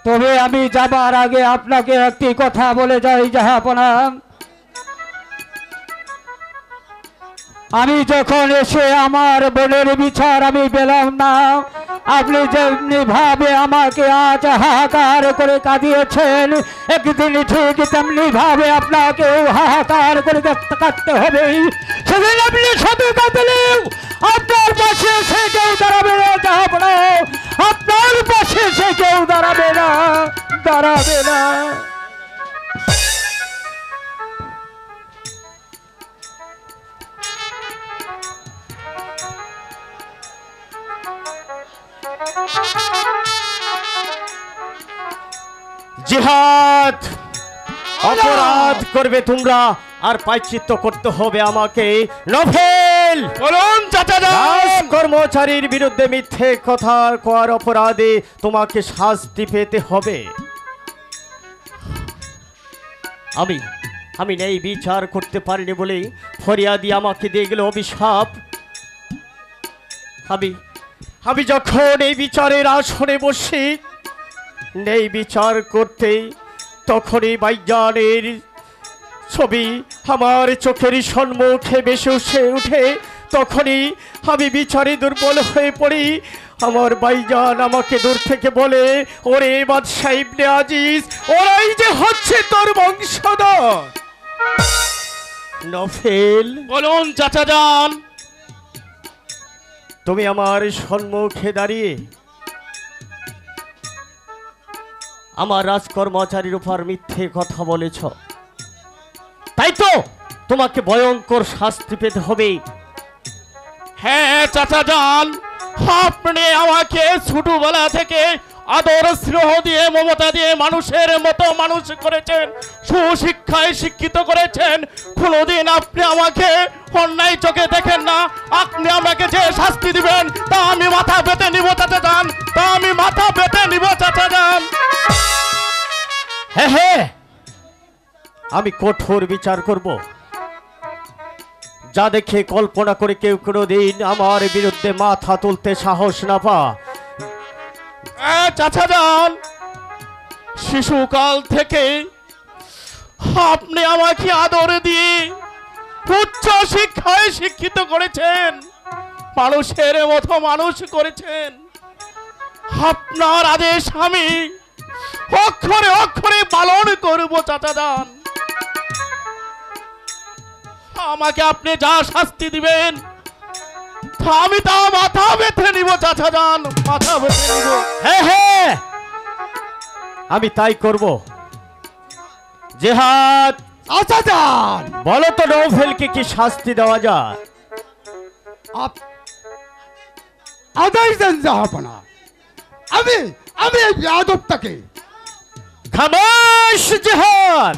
S3: তবে আমি যাবার আগে আপনাকে একটি কথা বলে যাই জাহাপনা। আমি যখন এসে আমার বোনের বিচার আমি পেলাম না, আপনি যেমনি ভাবে আমাকে আজ হাহাকার করে কাঁদিয়েছেন, একদিন ঠিক তেমনি ভাবে আপনাকে হাহাকার করে কাঁদতে হবে। সেদিন আপনি শুধু কাঁদলেও আপনার পাশে সে কেউ দাঁড়াবে না জাহাপনা, আপনার পাশে সে কেউ দাঁড়াবে না, দাঁড়াবে না।
S1: জিহাদ, অপরাধ করবে তোমরা আর প্রায়শ্চিত্ত করতে হবে আমাকে। নভেল,
S5: বলুন চাচা যান।
S1: কর্মচারীর বিরুদ্ধে মিথ্যে কথা করার অপরাধে তোমাকে শাস্তি পেতে হবে। আমি নেই বিচার করতে পারিনি বলে ফরিয়াদি আমাকে দিয়ে গেল অভিশাপ। আমি যখন এই বিচারের আসনে বসি নেই বিচার করতে, তখনই ভাইজানের ছবি আমার চোখের সম্মুখে ভেসে উঠে, তখনই আমি বিচারে দুর্বল হয়ে পড়ি। আমার ভাইজান আমাকে দূর থেকে বলে, ওরে বাদশাহ ইবনে আজিজ, ওরাই যে হচ্ছে তোর বংশধর। নফেল,
S5: বলুন চাচা যান।
S1: তুমি আমার সম্মুখে দাঁড়িয়ে আমার রাজকর্মচারীর উপর মিথ্যে কথা বলেছ, তাই তো তোমাকে ভয়ঙ্কর শাস্তি পেতে হবে।
S5: হ্যাঁ চাচা যান, আপনি আমাকে ছোটবেলা থেকে আদর স্নেহ দিয়ে মমতা দিয়ে মানুষের মতো মানুষ করেছেন, সুশিক্ষায় শিক্ষিত করেছেন। কোনোদিন আপনি আমাকে অন্যায় চোখে দেখেন না। আপনি আমাকে যে শাস্তি দিবেন তা আমি মাথা পেতে নিব চাচা যান, তা আমি মাথা পেতে নিব চাচা যান।
S1: হ্যাঁ হ্যাঁ, আমি কঠোর বিচার করব, যা দেখে কল্পনা করে কেউ কোনোদিন আমার বিরুদ্ধে মাথা তুলতে সাহস না পা।
S5: চাচা যান, শিশুকাল থেকে আপনি আমাকে আদর দিয়ে উচ্চ শিক্ষায় শিক্ষিত করেছেন, মানুষের মতো মানুষ করেছেন। আপনার আদেশ আমি অক্ষরে অক্ষরে পালন করব চাচা যান। আমাকে আপনি যা শাস্তি দিবেন আমি তা মাথা বেঁধে নিব চাচা যান, মাথা বেঁধে নিব।
S1: হ্যাঁ হ্যাঁ, আমি তাই করব। জেহাদ,
S4: আচ্ছা যান
S1: বলো তো নৌফেলকে কি শাস্তি দেওয়া যায়?
S4: আদায় দেন জাহাপনা। আমি আমি এই বেয়াদবটাকে
S1: খামোশ জেহাদ,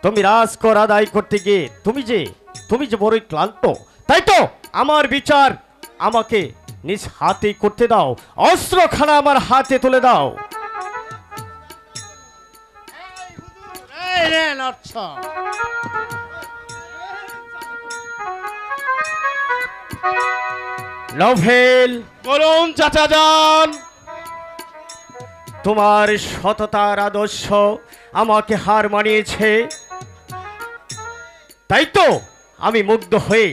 S1: তুমি রাজকর আদায় করতে গিয়ে তুমি যে বড়ই ক্লান্ত, তাই তো আমার বিচার আমাকে নিজ হাতে করতে দাও। অস্ত্রখানা আমার হাতে তুলে দাও। নভেল,
S5: বলুন চাচা যান।
S1: তোমার সততার আদর্শ আমাকে হার মানিয়েছে, তাই তো আমি মুগ্ধ হয়ে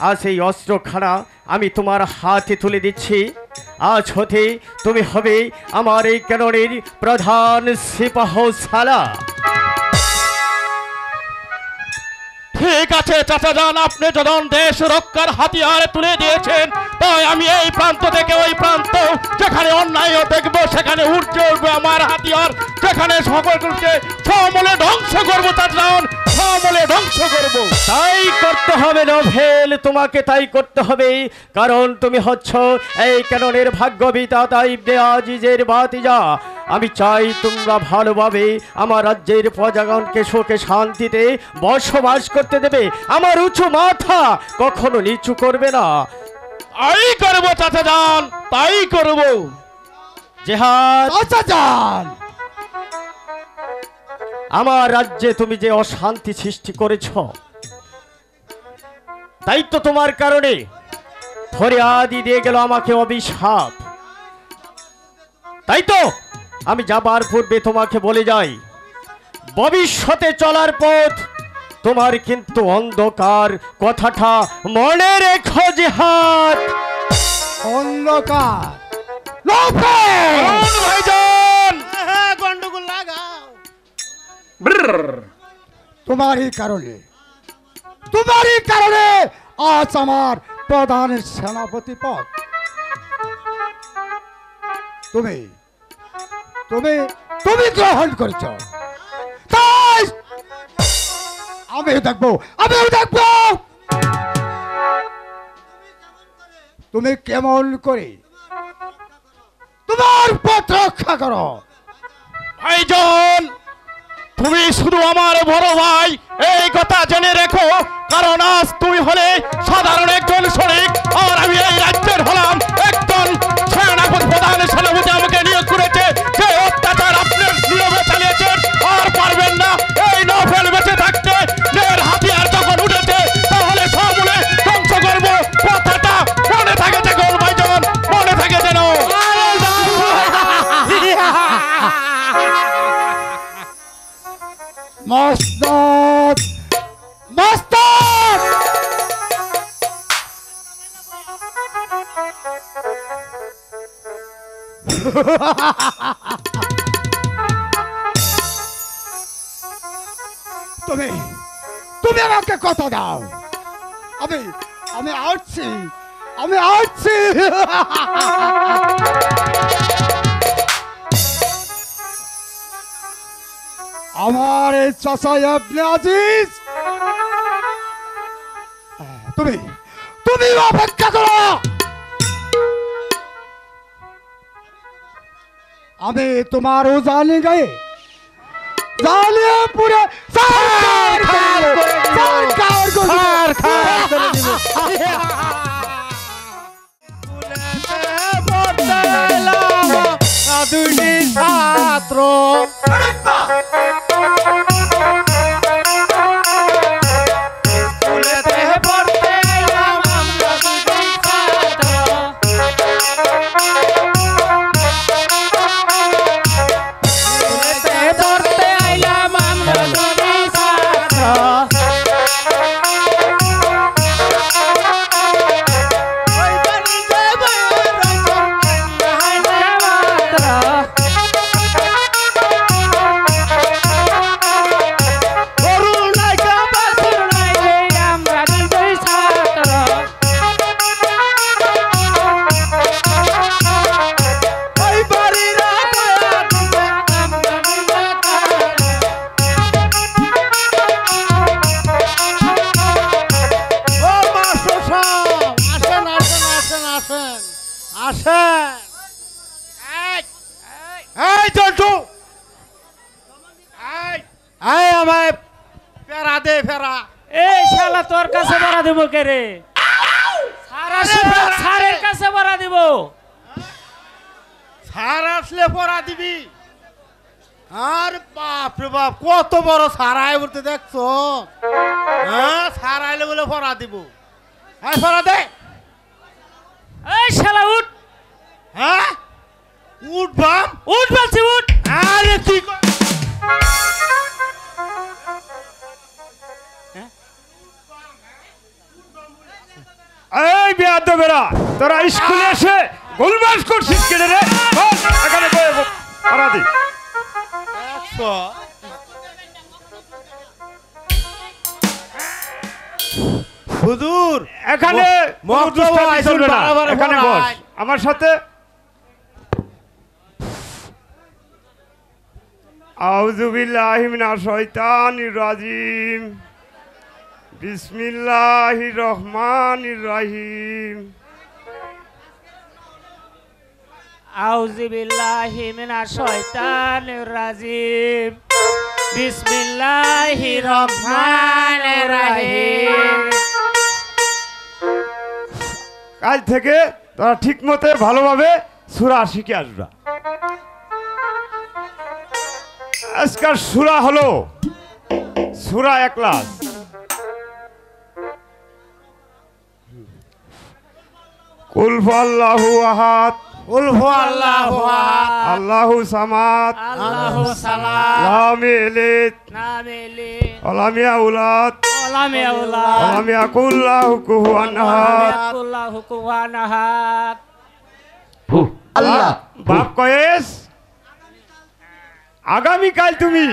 S1: আজ এই অস্ত্রখানা আমি তোমার হাতে তুলে দিচ্ছি। আজ হতে তুমি হবে আমার এই ক্যাননের প্রধান সিপাহসালা।
S5: ঠিক আছে চাচা যান, আপনি যখন দেশ রক্ষার হাতিয়ার তুলে দিয়েছেন, তাই আমি এই প্রান্ত থেকে ওই প্রান্ত, যেখানে অন্যায় দেখবো সেখানে উঠতে উঠবে আমার হাতিয়ার, যেখানে সকলকে সমূলে ধ্বংস করবো চাচা যান, সমূলে ধ্বংস করবো।
S1: তাই করতে হবে নভেল, তোমাকে তাই করতে হবে, কারণ তুমি হচ্ছ এই ক্যাননের ভাগ্য বিধাতা ইবনে আজিজের ভাতিজা। আমি চাই তোমরা ভালোভাবে আমার রাজ্যের প্রজাগণকে সুখে শান্তিতে বসবাস করতে দেবে। আমার উঁচু মাথা কখনো নিচু করবে না।
S5: তাই করবো চাচা যান, তাই করবো।
S1: জেহাদ,
S4: আচ্ছা যান
S1: আমার রাজ্যে তুমি যে অশান্তি সৃষ্টি করেছ, তাই তো তোমার কারণে ফরিয়াদি দিয়ে গেল আমাকে অভিশাপ। তাই তো আমি যাবার পূর্বে তোমাকে বলে যাই, ভবিষ্যতে চলার পথ তোমার কিন্তু অন্ধকার, কথাটা মনে রেখো জেহাদ।
S4: অন্ধকার নভেল
S5: বলুন ভাইজান।
S6: গন্ডগোল লাগাও।
S4: তোমারই কারণে আজ আমার প্রধান সেনাপতি পদ তুমি তুমি তুমি গ্রহণ করেছ। তাই আমিও দেখবো তুমি কেমন করে তোমার পথ রক্ষা করো।
S5: ভাইজান, তুমি শুধু আমার বড় ভাই এই কথা জেনে রেখো, কারণ আজ তুমি হলে সাধারণ একজন সৈনিক, আর আমি এই রাজ্যের হলাম একজন সেনাপতি, প্রধান সেনাপতি আমাকে নিয়োগ করেছে। যে অত্যাচার আপনার নিয়মে চালিয়েছেন আর পারবেন না। এই নভেল বেঁচে থাকতে নের হাতিয়ার যখন উঠেছে তাহলে সমূলে ধ্বংস করবো, কথাটা মনে থাকে দেখুন ভাইজান, মনে থাকে যেন।
S4: মস্তক তুমি তুমি আমাকে কথা দাও। আমি আসছি। আমার এই চাচা ইবনে আজিজ, তুমি অপেক্ষা করো। আমি তোমার উজানি গায়ে জ্বালিয়ে পুরে ছারখার করে দিব।
S6: ছাত্র
S4: একটু এই আমায় ফেরা দে ফেরা
S3: এই শালা তোর কাছে বাড়া দেব কে রে সারা সারের কাছে বাড়া দেব
S4: সার আসলে পড়া দিবি আর বাপ রে বাপ কত বড় সারাই বলতে দেখছো হ্যাঁ সারাইলে বলে পড়া দিব হ্যাঁ পড়া দে
S3: এই শালা উঠ
S4: হ্যাঁ উঠ বাম
S3: উঠ বলছি উঠ
S4: আরে তুই
S1: এই বেয়াদবেরা তোরা স্কুলে এসে গোলমাল করছিস কেন রে বল, এখানে বয়ে পড়াদি
S4: দেখছো হুজুর
S1: এখানে কোনো দুষ্টামি চলবে না। এখানে বস আমার সাথে। আউযু বিল্লাহি মিনাশ শাইতানির রাজিম, বিসমিল্লাহির রহমানির রহিম।
S3: আউযু বিল্লাহি মিনাশ শাইতানির রাজিম বিসমিল্লাহির রহমানির রহিম।
S1: কাল থেকে তোরা ঠিক মতো ভালোভাবে সূরা শিখে আসবা। আজকাল সূরা হলো সূরা ইখলাস। কুল হুয়াল্লাহু আহাদ,
S4: কুল হুয়াল্লাহু আহাদ,
S1: আল্লাহু সামাদ,
S3: আল্লাহু সামাদ,
S1: লাম ইয়ালিদ
S3: লাম ইয়ালিদ,
S1: ওয়ালাম ইউলাদ,
S3: ওয়ালাম ইউলাদ,
S1: ওয়ালাম ইয়াকুল লাহু কুফুয়ান আহাদ।
S3: আল্লাহু কুফুয়ান আহাদ।
S1: আল্লাহ বাপ কয়েস, আগামীকাল তুমি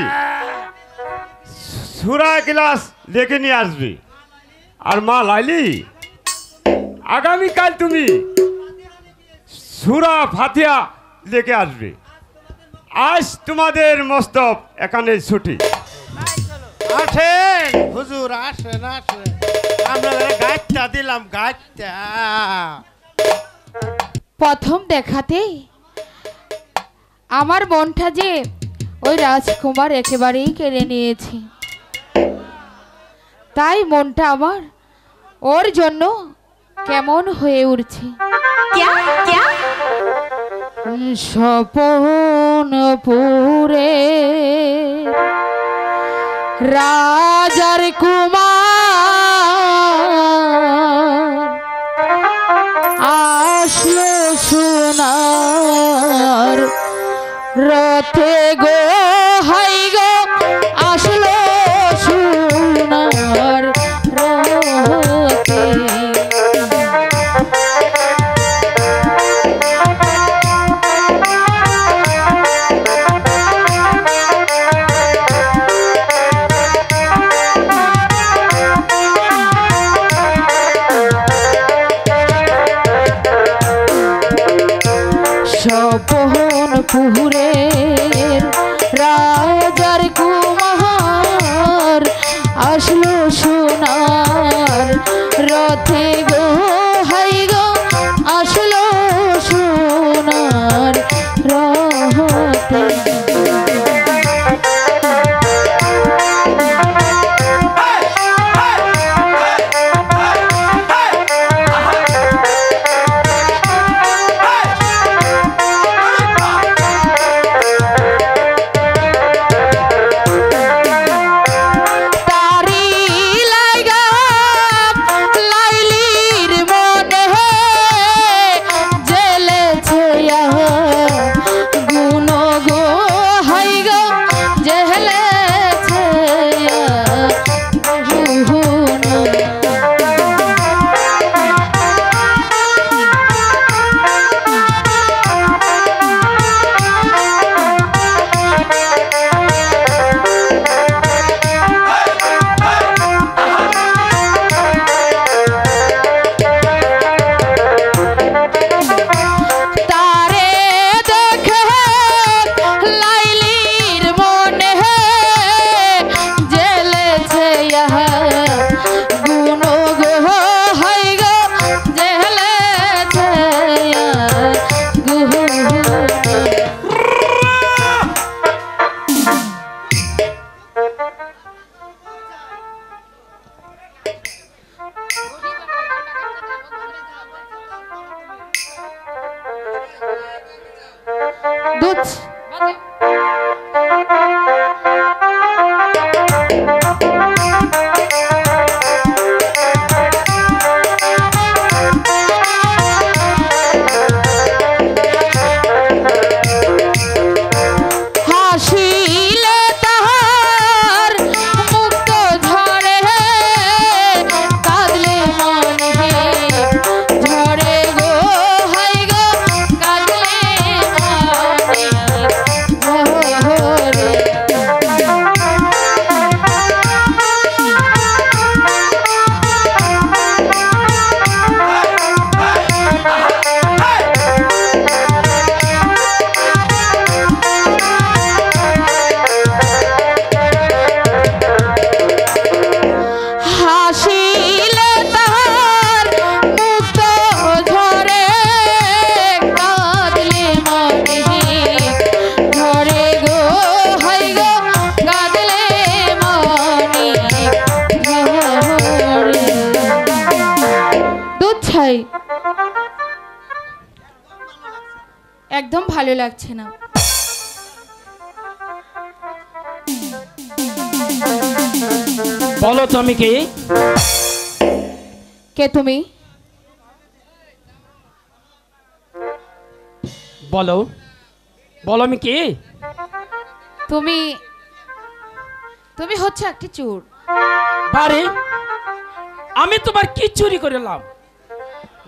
S1: সূরা ইখলাস লিখে নিয়ে আসবে। আর মা লাইলি, আগামীকাল তুমি সূরা ফাতিহা লিখে আসবে। আজ তোমাদের মস্তব এখানে ছুটি।
S4: আসেন হুজুর আসেন আসেন আমরা গাছটা দিলাম গাছটা
S7: প্রথম দেখাতেই আমার মনটা যে ওই রাজকুমার একেবারেই কেড়ে নিয়েছে, তাই মনটা আমার ওর জন্য কেমন হয়ে উঠছে। স্বপনপুরে রাজার কুমার আসলো সোনার রথে গো, হাই গো আসলো সোনার রথে। স্বপনপুরের রাজার কুমার আসলো সোনার রথে গো, হাই গো আসলো সোনার রথে। তারি লাগা লাইলির হাসিলে তাহার মুক্ত ঝরে, কাঁদলে মনে ঝরে গো, হাই গো কাঁদলে মনে ঝরে। হাসিলে তাহার মুক্ত ঝরে, কাঁদলে মনে ঝরে গো, হাই গো কাঁদলে মনে ঝরে। দুধ ছাই, একদম ভালো লাগছে না।
S3: বলো তো আমি কে?
S7: কে তুমি?
S3: বলো বলো আমি কে?
S7: তুমি তুমি হচ্ছে একটি চোর।
S3: বারে আমি তোমার কি চুরি করলাম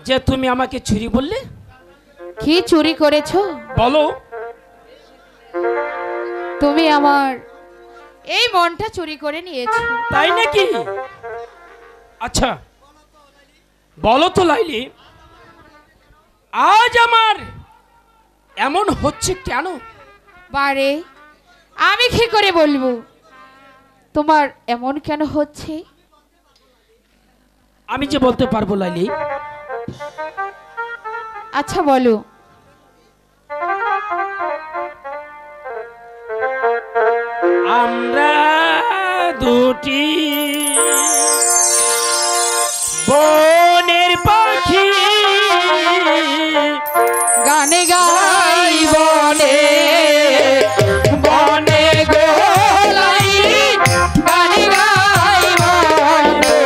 S3: যে তুমি আমাকে চুরি বললে?
S7: কি চুরি করেছো?
S3: বলো।
S7: তুমি আমার এই মনটা চুরি করে নিয়েছো।
S3: তাই নাকি? আচ্ছা বলো তো লাইলি, আজ আমার এমন হচ্ছে কেন?
S7: বারে আমি কি করে বলবো তোমার এমন কেন হচ্ছে?
S3: আমি যে বলতে পারবো লাইলি।
S7: আচ্ছা বলো।
S3: আমরা দুটি বনের পাখি,
S7: গানে গাই বনে
S3: বনে
S7: গোলাই, গানে গাই বনে।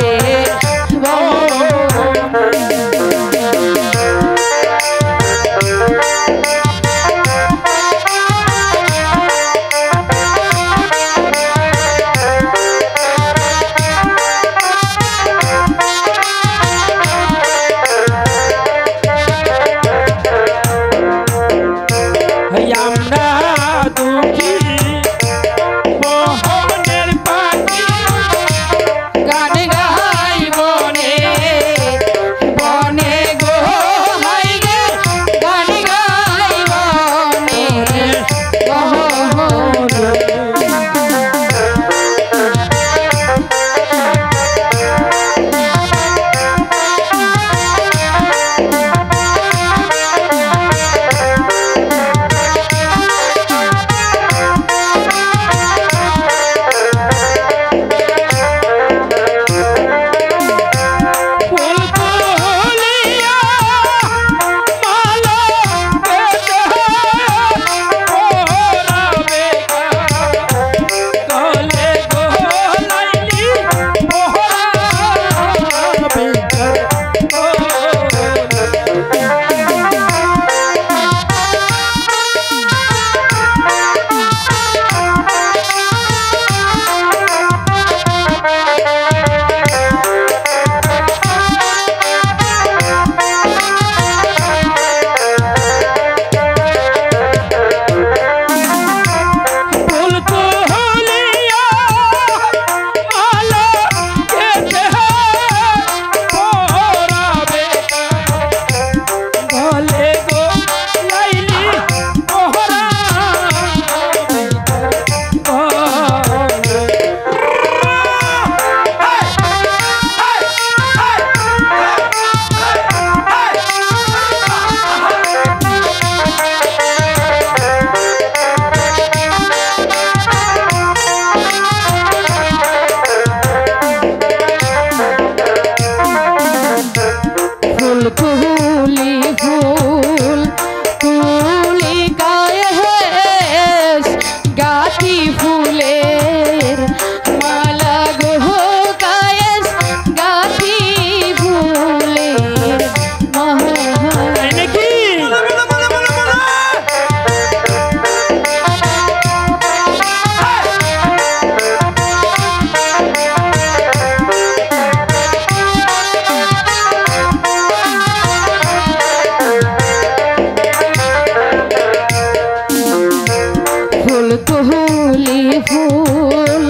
S7: তুলি ফুল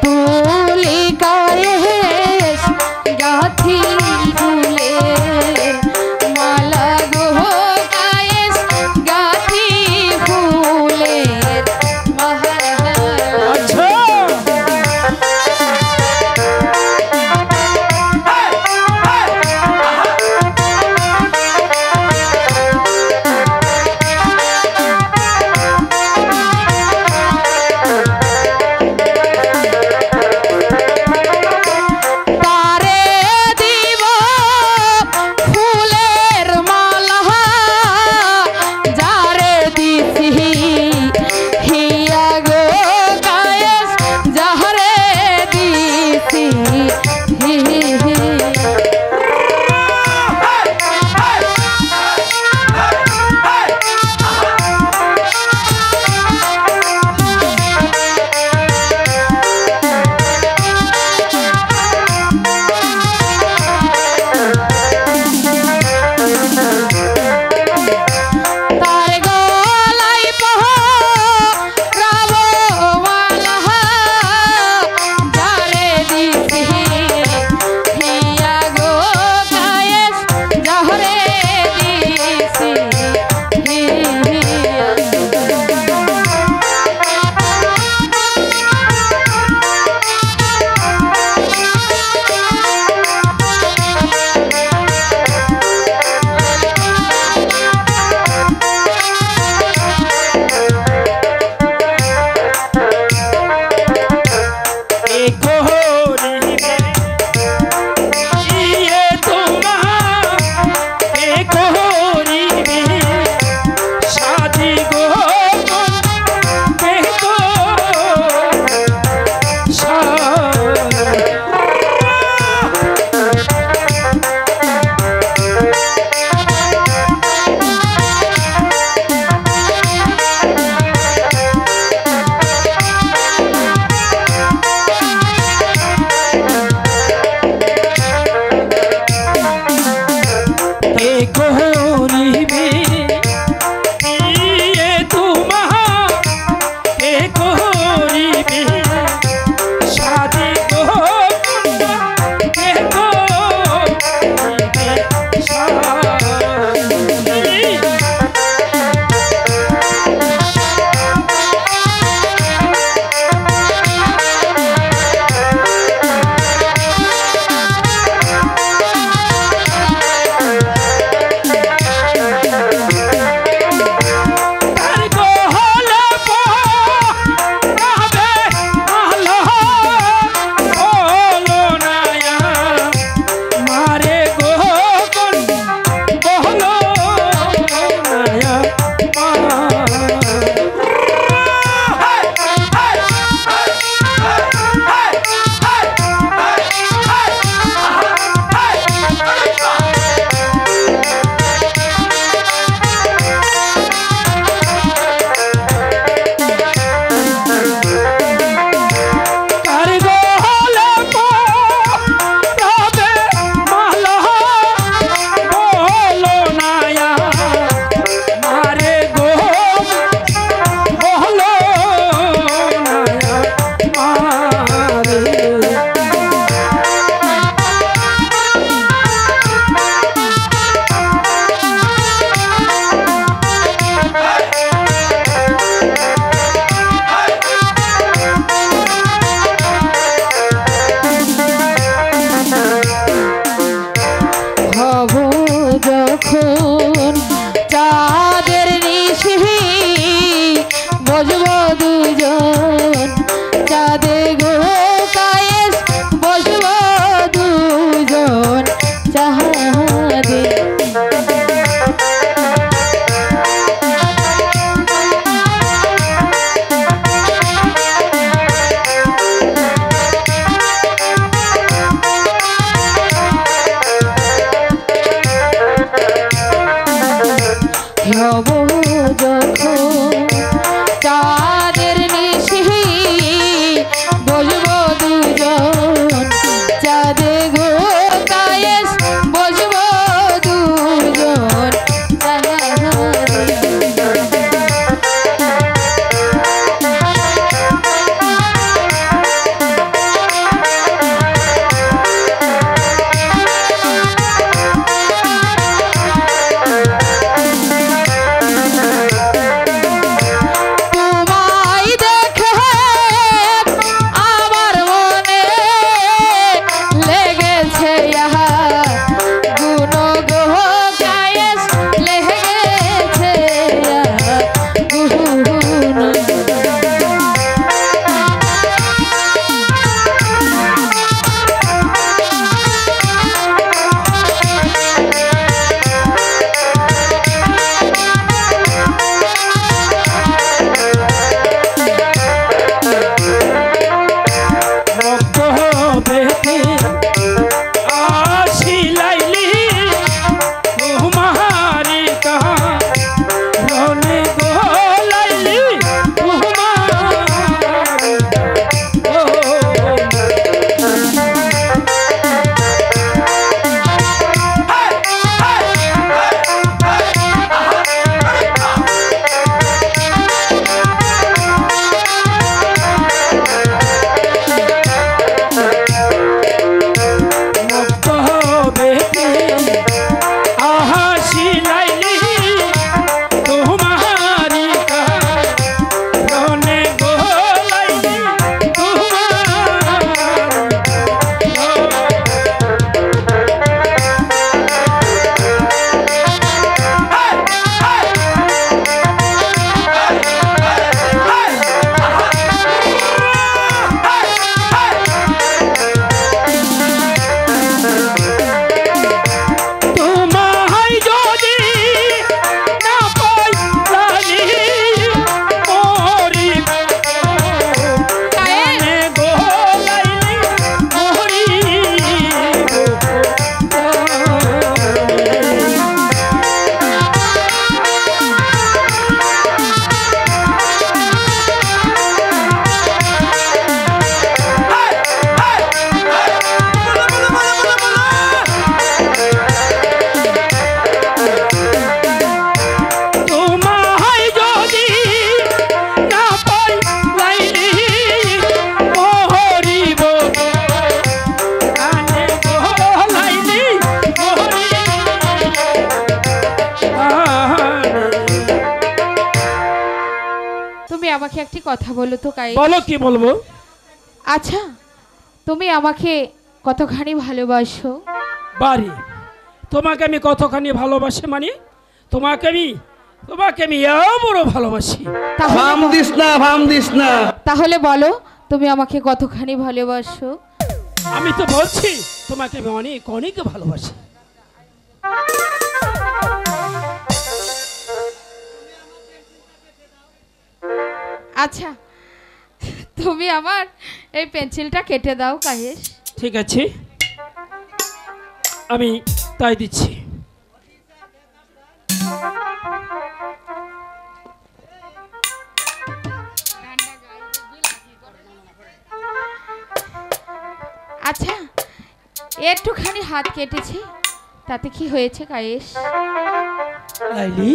S7: তুলি কায়েস গাথি ফুলে মালা গো কায়েস গাথি ফুলের
S1: আচ্ছা
S7: তারে দিব ফুলের মালা যারে দিছি হিয়া গো কায়েস যারে দিছি তার গলাই পহরাব মালা যারে দিছি হিয়া গো কায়েস যারে দিছি হব যখন তুমি আমাকে একটি কথা বলো তো কায়েস।
S3: বলো, কি বলবো?
S7: আচ্ছা, তুমি আমাকে কতখানি ভালোবাসো?
S3: বাড়ি, তোমাকে আমি কতখানি ভালোবাসি মানে তোমাকে আমি বড় ভালোবাসি।
S7: তাহলে বলো তুমি আমাকে কতখানি ভালোবাসো?
S3: আমি তো বলছি তোমাকে আমি অনেক অনেক ভালোবাসি।
S7: আচ্ছা, তুমি আমার এই পেন্সিলটা কেটে দাও কায়েস।
S3: ঠিক আছে, আমি তাই দিচ্ছি।
S7: আচ্ছা, একটুখানি হাত কেটেছে, তাতে কি হয়েছে কায়েস?
S3: লাইলি,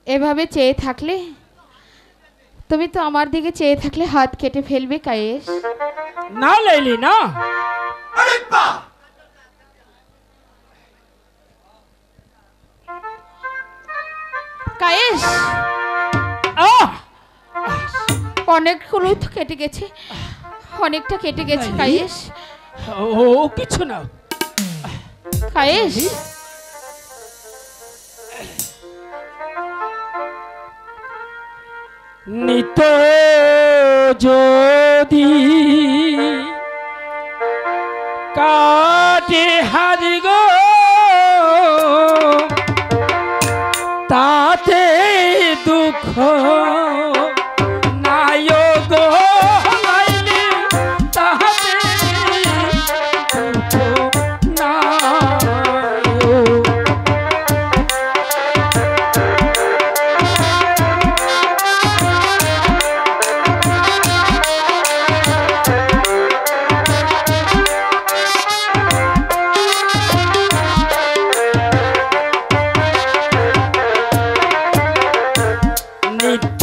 S7: এভাবে চেয়ে থাকলে, তুমি তো আমার দিকে চেয়ে থাকলে হাত কেটে ফেলবে কায়েস।
S3: না লাইলি, না।
S7: কায়েস,
S3: আহ!
S7: অনেকগুলো তো কেটে গেছে, অনেকটা কেটে গেছে কায়েস।
S3: ও কিছু না
S7: কায়েস,
S3: নিত যদি কাটে হারি গো, তাতে দুঃখ নাই গো লাইলি, তাতে দুঃখ নাই। নিত্য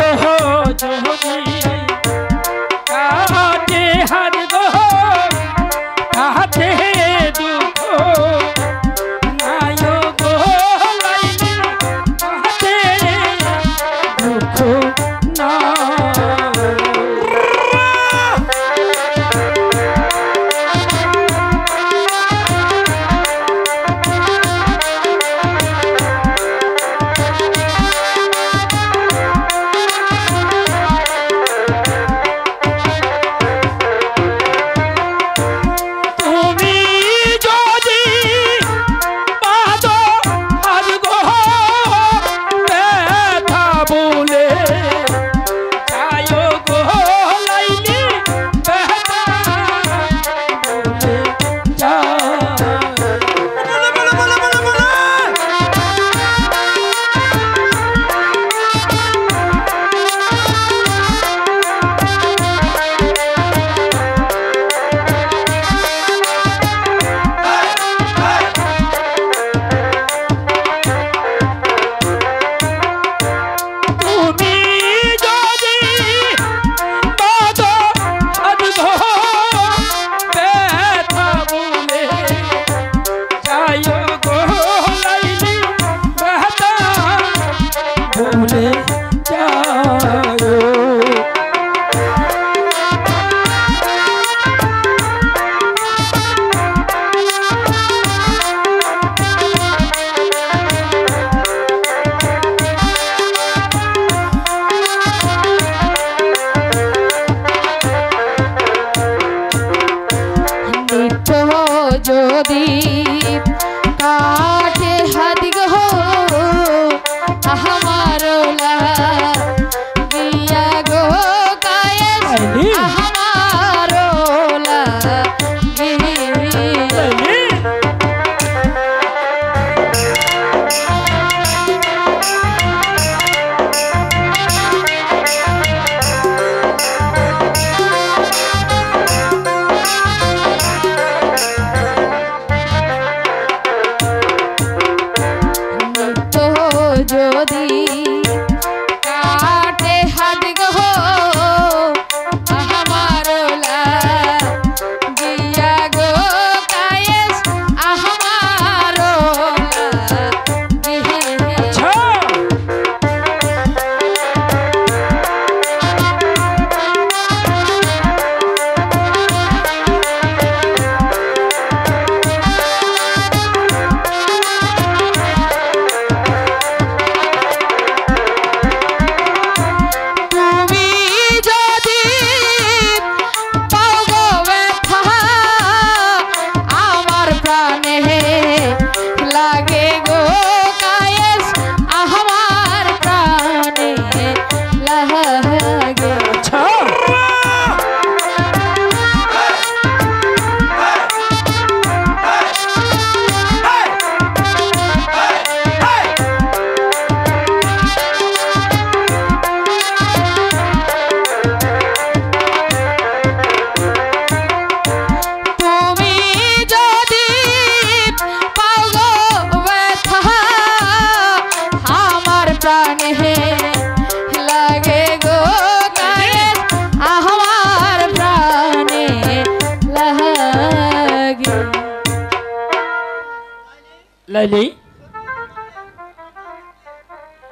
S3: লাইলি,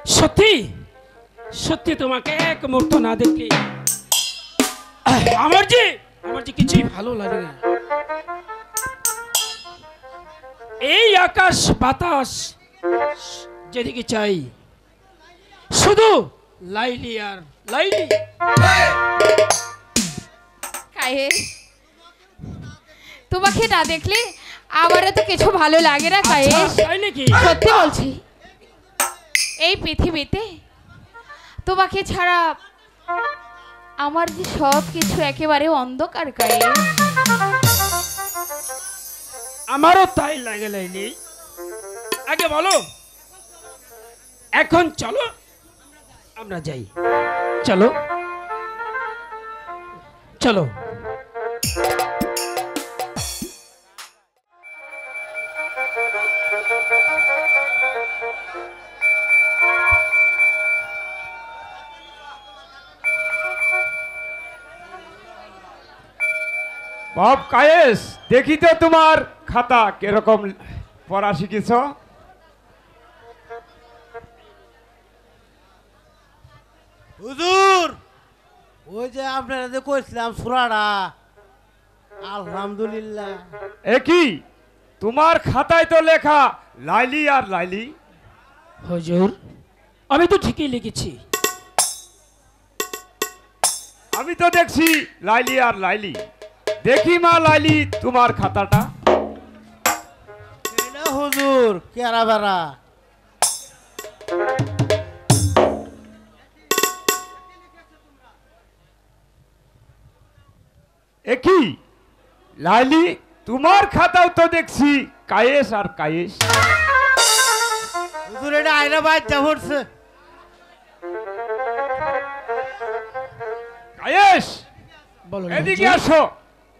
S3: সত্যি সত্যি তোমাকে এক মুহূর্ত না দেখলে আমার যে কিছুই ভালো লাগে না। এই আকাশ বাতাস যেদিকে চাই শুধু লাইলি আর লাইলি।
S7: কায়েস, তোমাকে না দেখলে আমারও তো কিছু ভালো লাগে না কায়েস।
S3: আচ্ছা, তাই নাকি?
S7: সত্যি বলছি, এই পৃথিবীতে তোমাকে ছাড়া আমার যে সব কিছু একেবারে অন্ধকার কায়েস।
S3: আমারও তাই লাগে লাইলি। আগে বলো, এখন চলো আমরা যাই। চলো চলো।
S1: বাপ কায়েস, দেখি তো তোমার খাতা কিরকম পড়া শিখেছ।
S6: হুজুর, ওই যে আপনারা যে কইছিলাম সুরাটা, আলহামদুলিল্লাহ।
S1: একই তোমার খাতায় তো লেখা লাইলি আর লাইলি।
S3: হুজুর, আমি তো ঠিকই লিখেছি।
S1: আমি তো দেখছি লাইলি আর লাইলি। দেখি মা লাইলি তোমার খাতাটা।
S6: এটা হুজুর কেরা বেড়া।
S1: একই লাইলি, তোমার খাতাও তো দেখছি কায়েস আর কায়েস।
S6: হুজুর এটা আয়না বাচ্চা পড়ছে।
S1: কায়েস,
S3: বলো না,
S1: এদিকে
S3: হুজুর।
S1: আসো।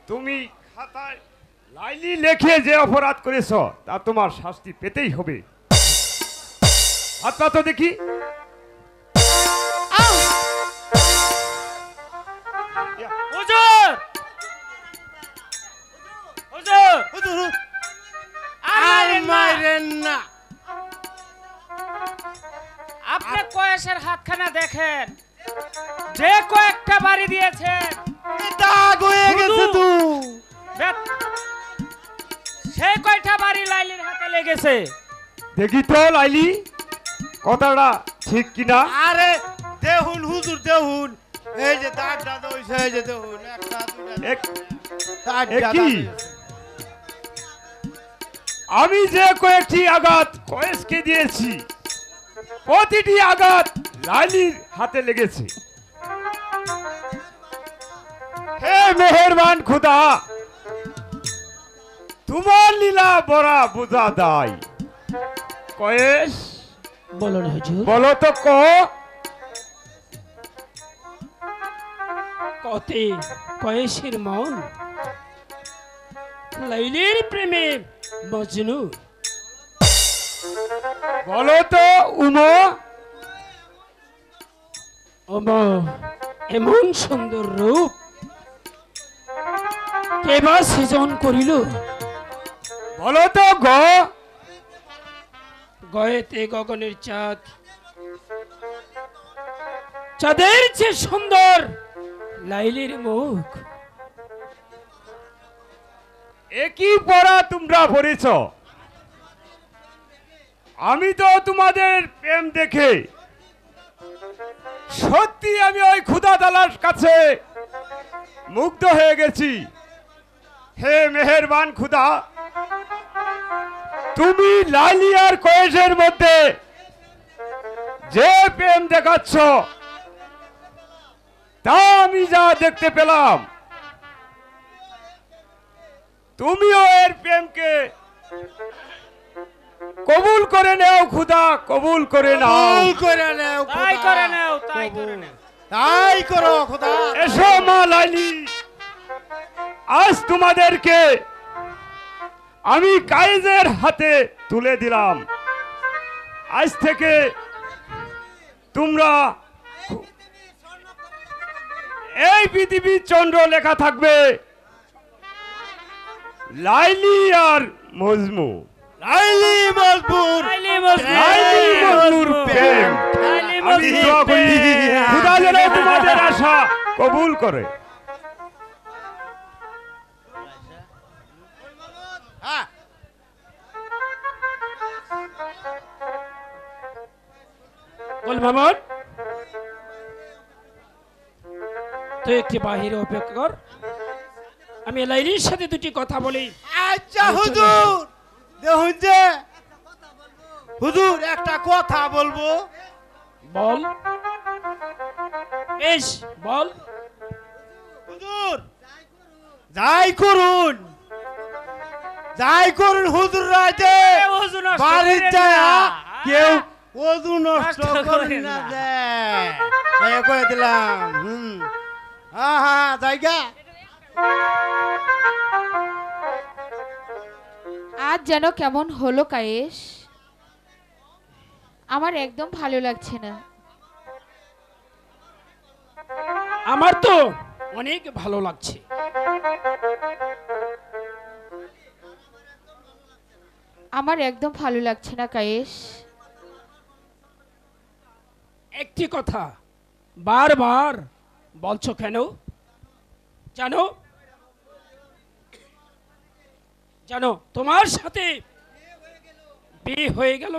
S1: তুমি খাতায় লাইলি লেখে যে অপরাধ করেছ তা তোমার শাস্তি পেতেই হবে। হাত পা তো দেখি।
S3: হুজুর, হুজুর,
S6: হুজুর
S3: আর
S6: মাইরেন না।
S3: আপনি কয়েসের হাতখানা দেখেন, যে কয়েকটা বাড়ি দিয়েছেন
S6: দাগ হয়ে গেছে তো।
S3: সেই কয়টা বাড়ি লাইলির হাতে লেগেছে।
S1: দেখি তো লাইলি কথাটা ঠিক কিনা।
S6: আরে দেখুন হুজুর, দেখুন এই যে দাগ দাগ হইছে, এই যে দেখুন একটা দুইটা
S1: এক-
S6: দাগ
S1: একই আমি যে কয়েকটি আঘাত কয়েসকে দিয়েছি, প্রতিটি আঘাত লাইলির হাতে লেগেছে। হে মেহেরবান খুদা, তোমার লীলা বড়া বোঝা দায়। কয়েস,
S3: বলো না হুজুর।
S1: বলো তো
S3: কতে কয়েসের মন লাইলির প্রেমে মজনু।
S1: বলো তো উমা।
S3: ওমা, এমন সুন্দর রূপ কেবা সৃজন করিল।
S1: বলো তো
S3: গয়েতে গগনের চাঁদ, চাঁদের চেয়ে সুন্দর লাইলির মুখ।
S1: একই পড়া তোমরা পড়েছ। আমি তো তোমাদের প্রেম দেখে সত্যি আমি ওই খুদা তালার কাছে মুগ্ধ হয়ে গেছি। হে মেহেরবান খুদা, তুমি লাইলি আর কয়েসের মধ্যে যে প্রেম দেখাচ্ছ তা আমি যা দেখতে পেলাম, তুমিও এর প্রেমকে কবুল করে নাও খুদা, কবুল করে নাও।
S6: কবুল করে নাও খোদা।
S3: তাই করে নাও, তাই করে নাও।
S6: তাই করো খোদা।
S1: এসো মা লাইলি, আজ তোমাদেরকে আমি কায়েজের হাতে তুলে দিলাম। আজ থেকে তোমরা এই পৃথিবীর চন্দ্র লেখা থাকবে লাইলি আর মজনু।
S6: লাইলি মজবুর
S3: লাইলি মজবুর
S6: লাইলি মজবুর প্রেম
S3: লাইলি
S6: আমি দোয়া করি
S1: খোদা যেন তোমাদের আশা কবুল করে।
S6: হ্যাঁ
S3: বল মামুন তুই একটি বাহিরে অপেক্ষা কর, আমি লাইলির সাথে দুটি কথা বলি।
S6: আচ্ছা হুজুর দেখুন যে হুজুর একটা কথা বলবো।
S3: বল বেশ বল।
S6: হুজুর যাই করুন হুজুর রাতে
S3: ওযু নষ্ট
S6: বাড়ি
S3: করেন
S6: যায়
S3: না।
S6: কেউ ওযু নষ্ট
S3: নষ্ট
S6: করেন
S3: করেন
S6: না
S3: না।
S6: দেয় তাই কয়ে দিলাম। হ্যাঁ হ্যাঁ জায়গা
S7: আজ যেন কেমন হলো কায়েস, আমার একদম ভালো লাগছে না।
S3: আমার তো অনেক ভালো লাগছে।
S7: আমার একদম ভালো লাগছে না কায়েস।
S3: একটি কথা বারবার বলছো কেন জানো? জানো তোমার সাথে বিয়ে হয়ে গেল,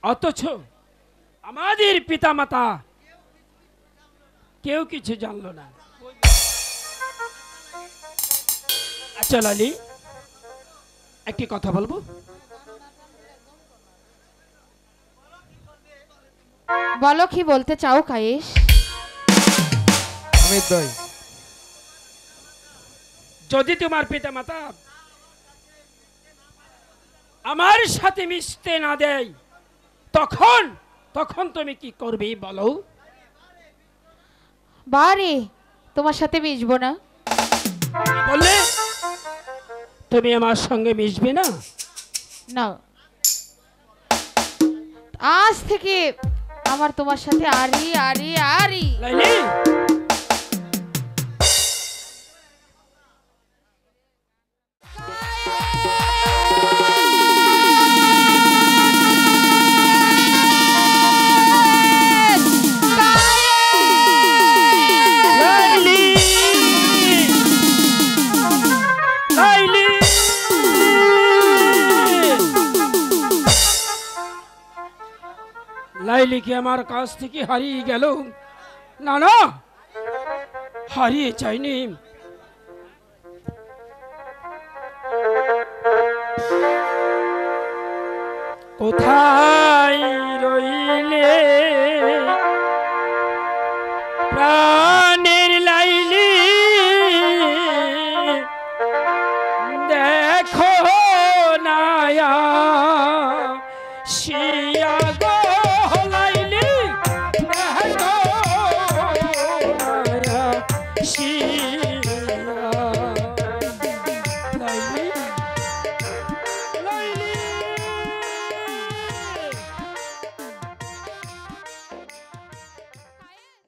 S3: অথচ আমাদের পিতামাতা কেউ কিছু জানলো না। আচ্ছা লালি একটি কথা বলবো।
S7: বলো কি বলতে চাও কায়েস?
S1: অমিত ভাই
S3: যদি তোমার পিতামাতা আমার সাথে মিশতে না দেয় তখন তখন তুমি কি করবে বলো?
S7: বারে তোমার সাথে মিশবো না।
S3: বললে তুমি আমার সঙ্গে মিশবে না?
S7: না, আজ থেকে আমার তোমার সাথে আরি আরি আরি।
S3: লাইলি লাইলি লাইলি লাইলি কি আমার কাছ থেকে হারিয়ে গেল? না না, হারিয়ে যায়নি। কোথায় রইলে প্রাণ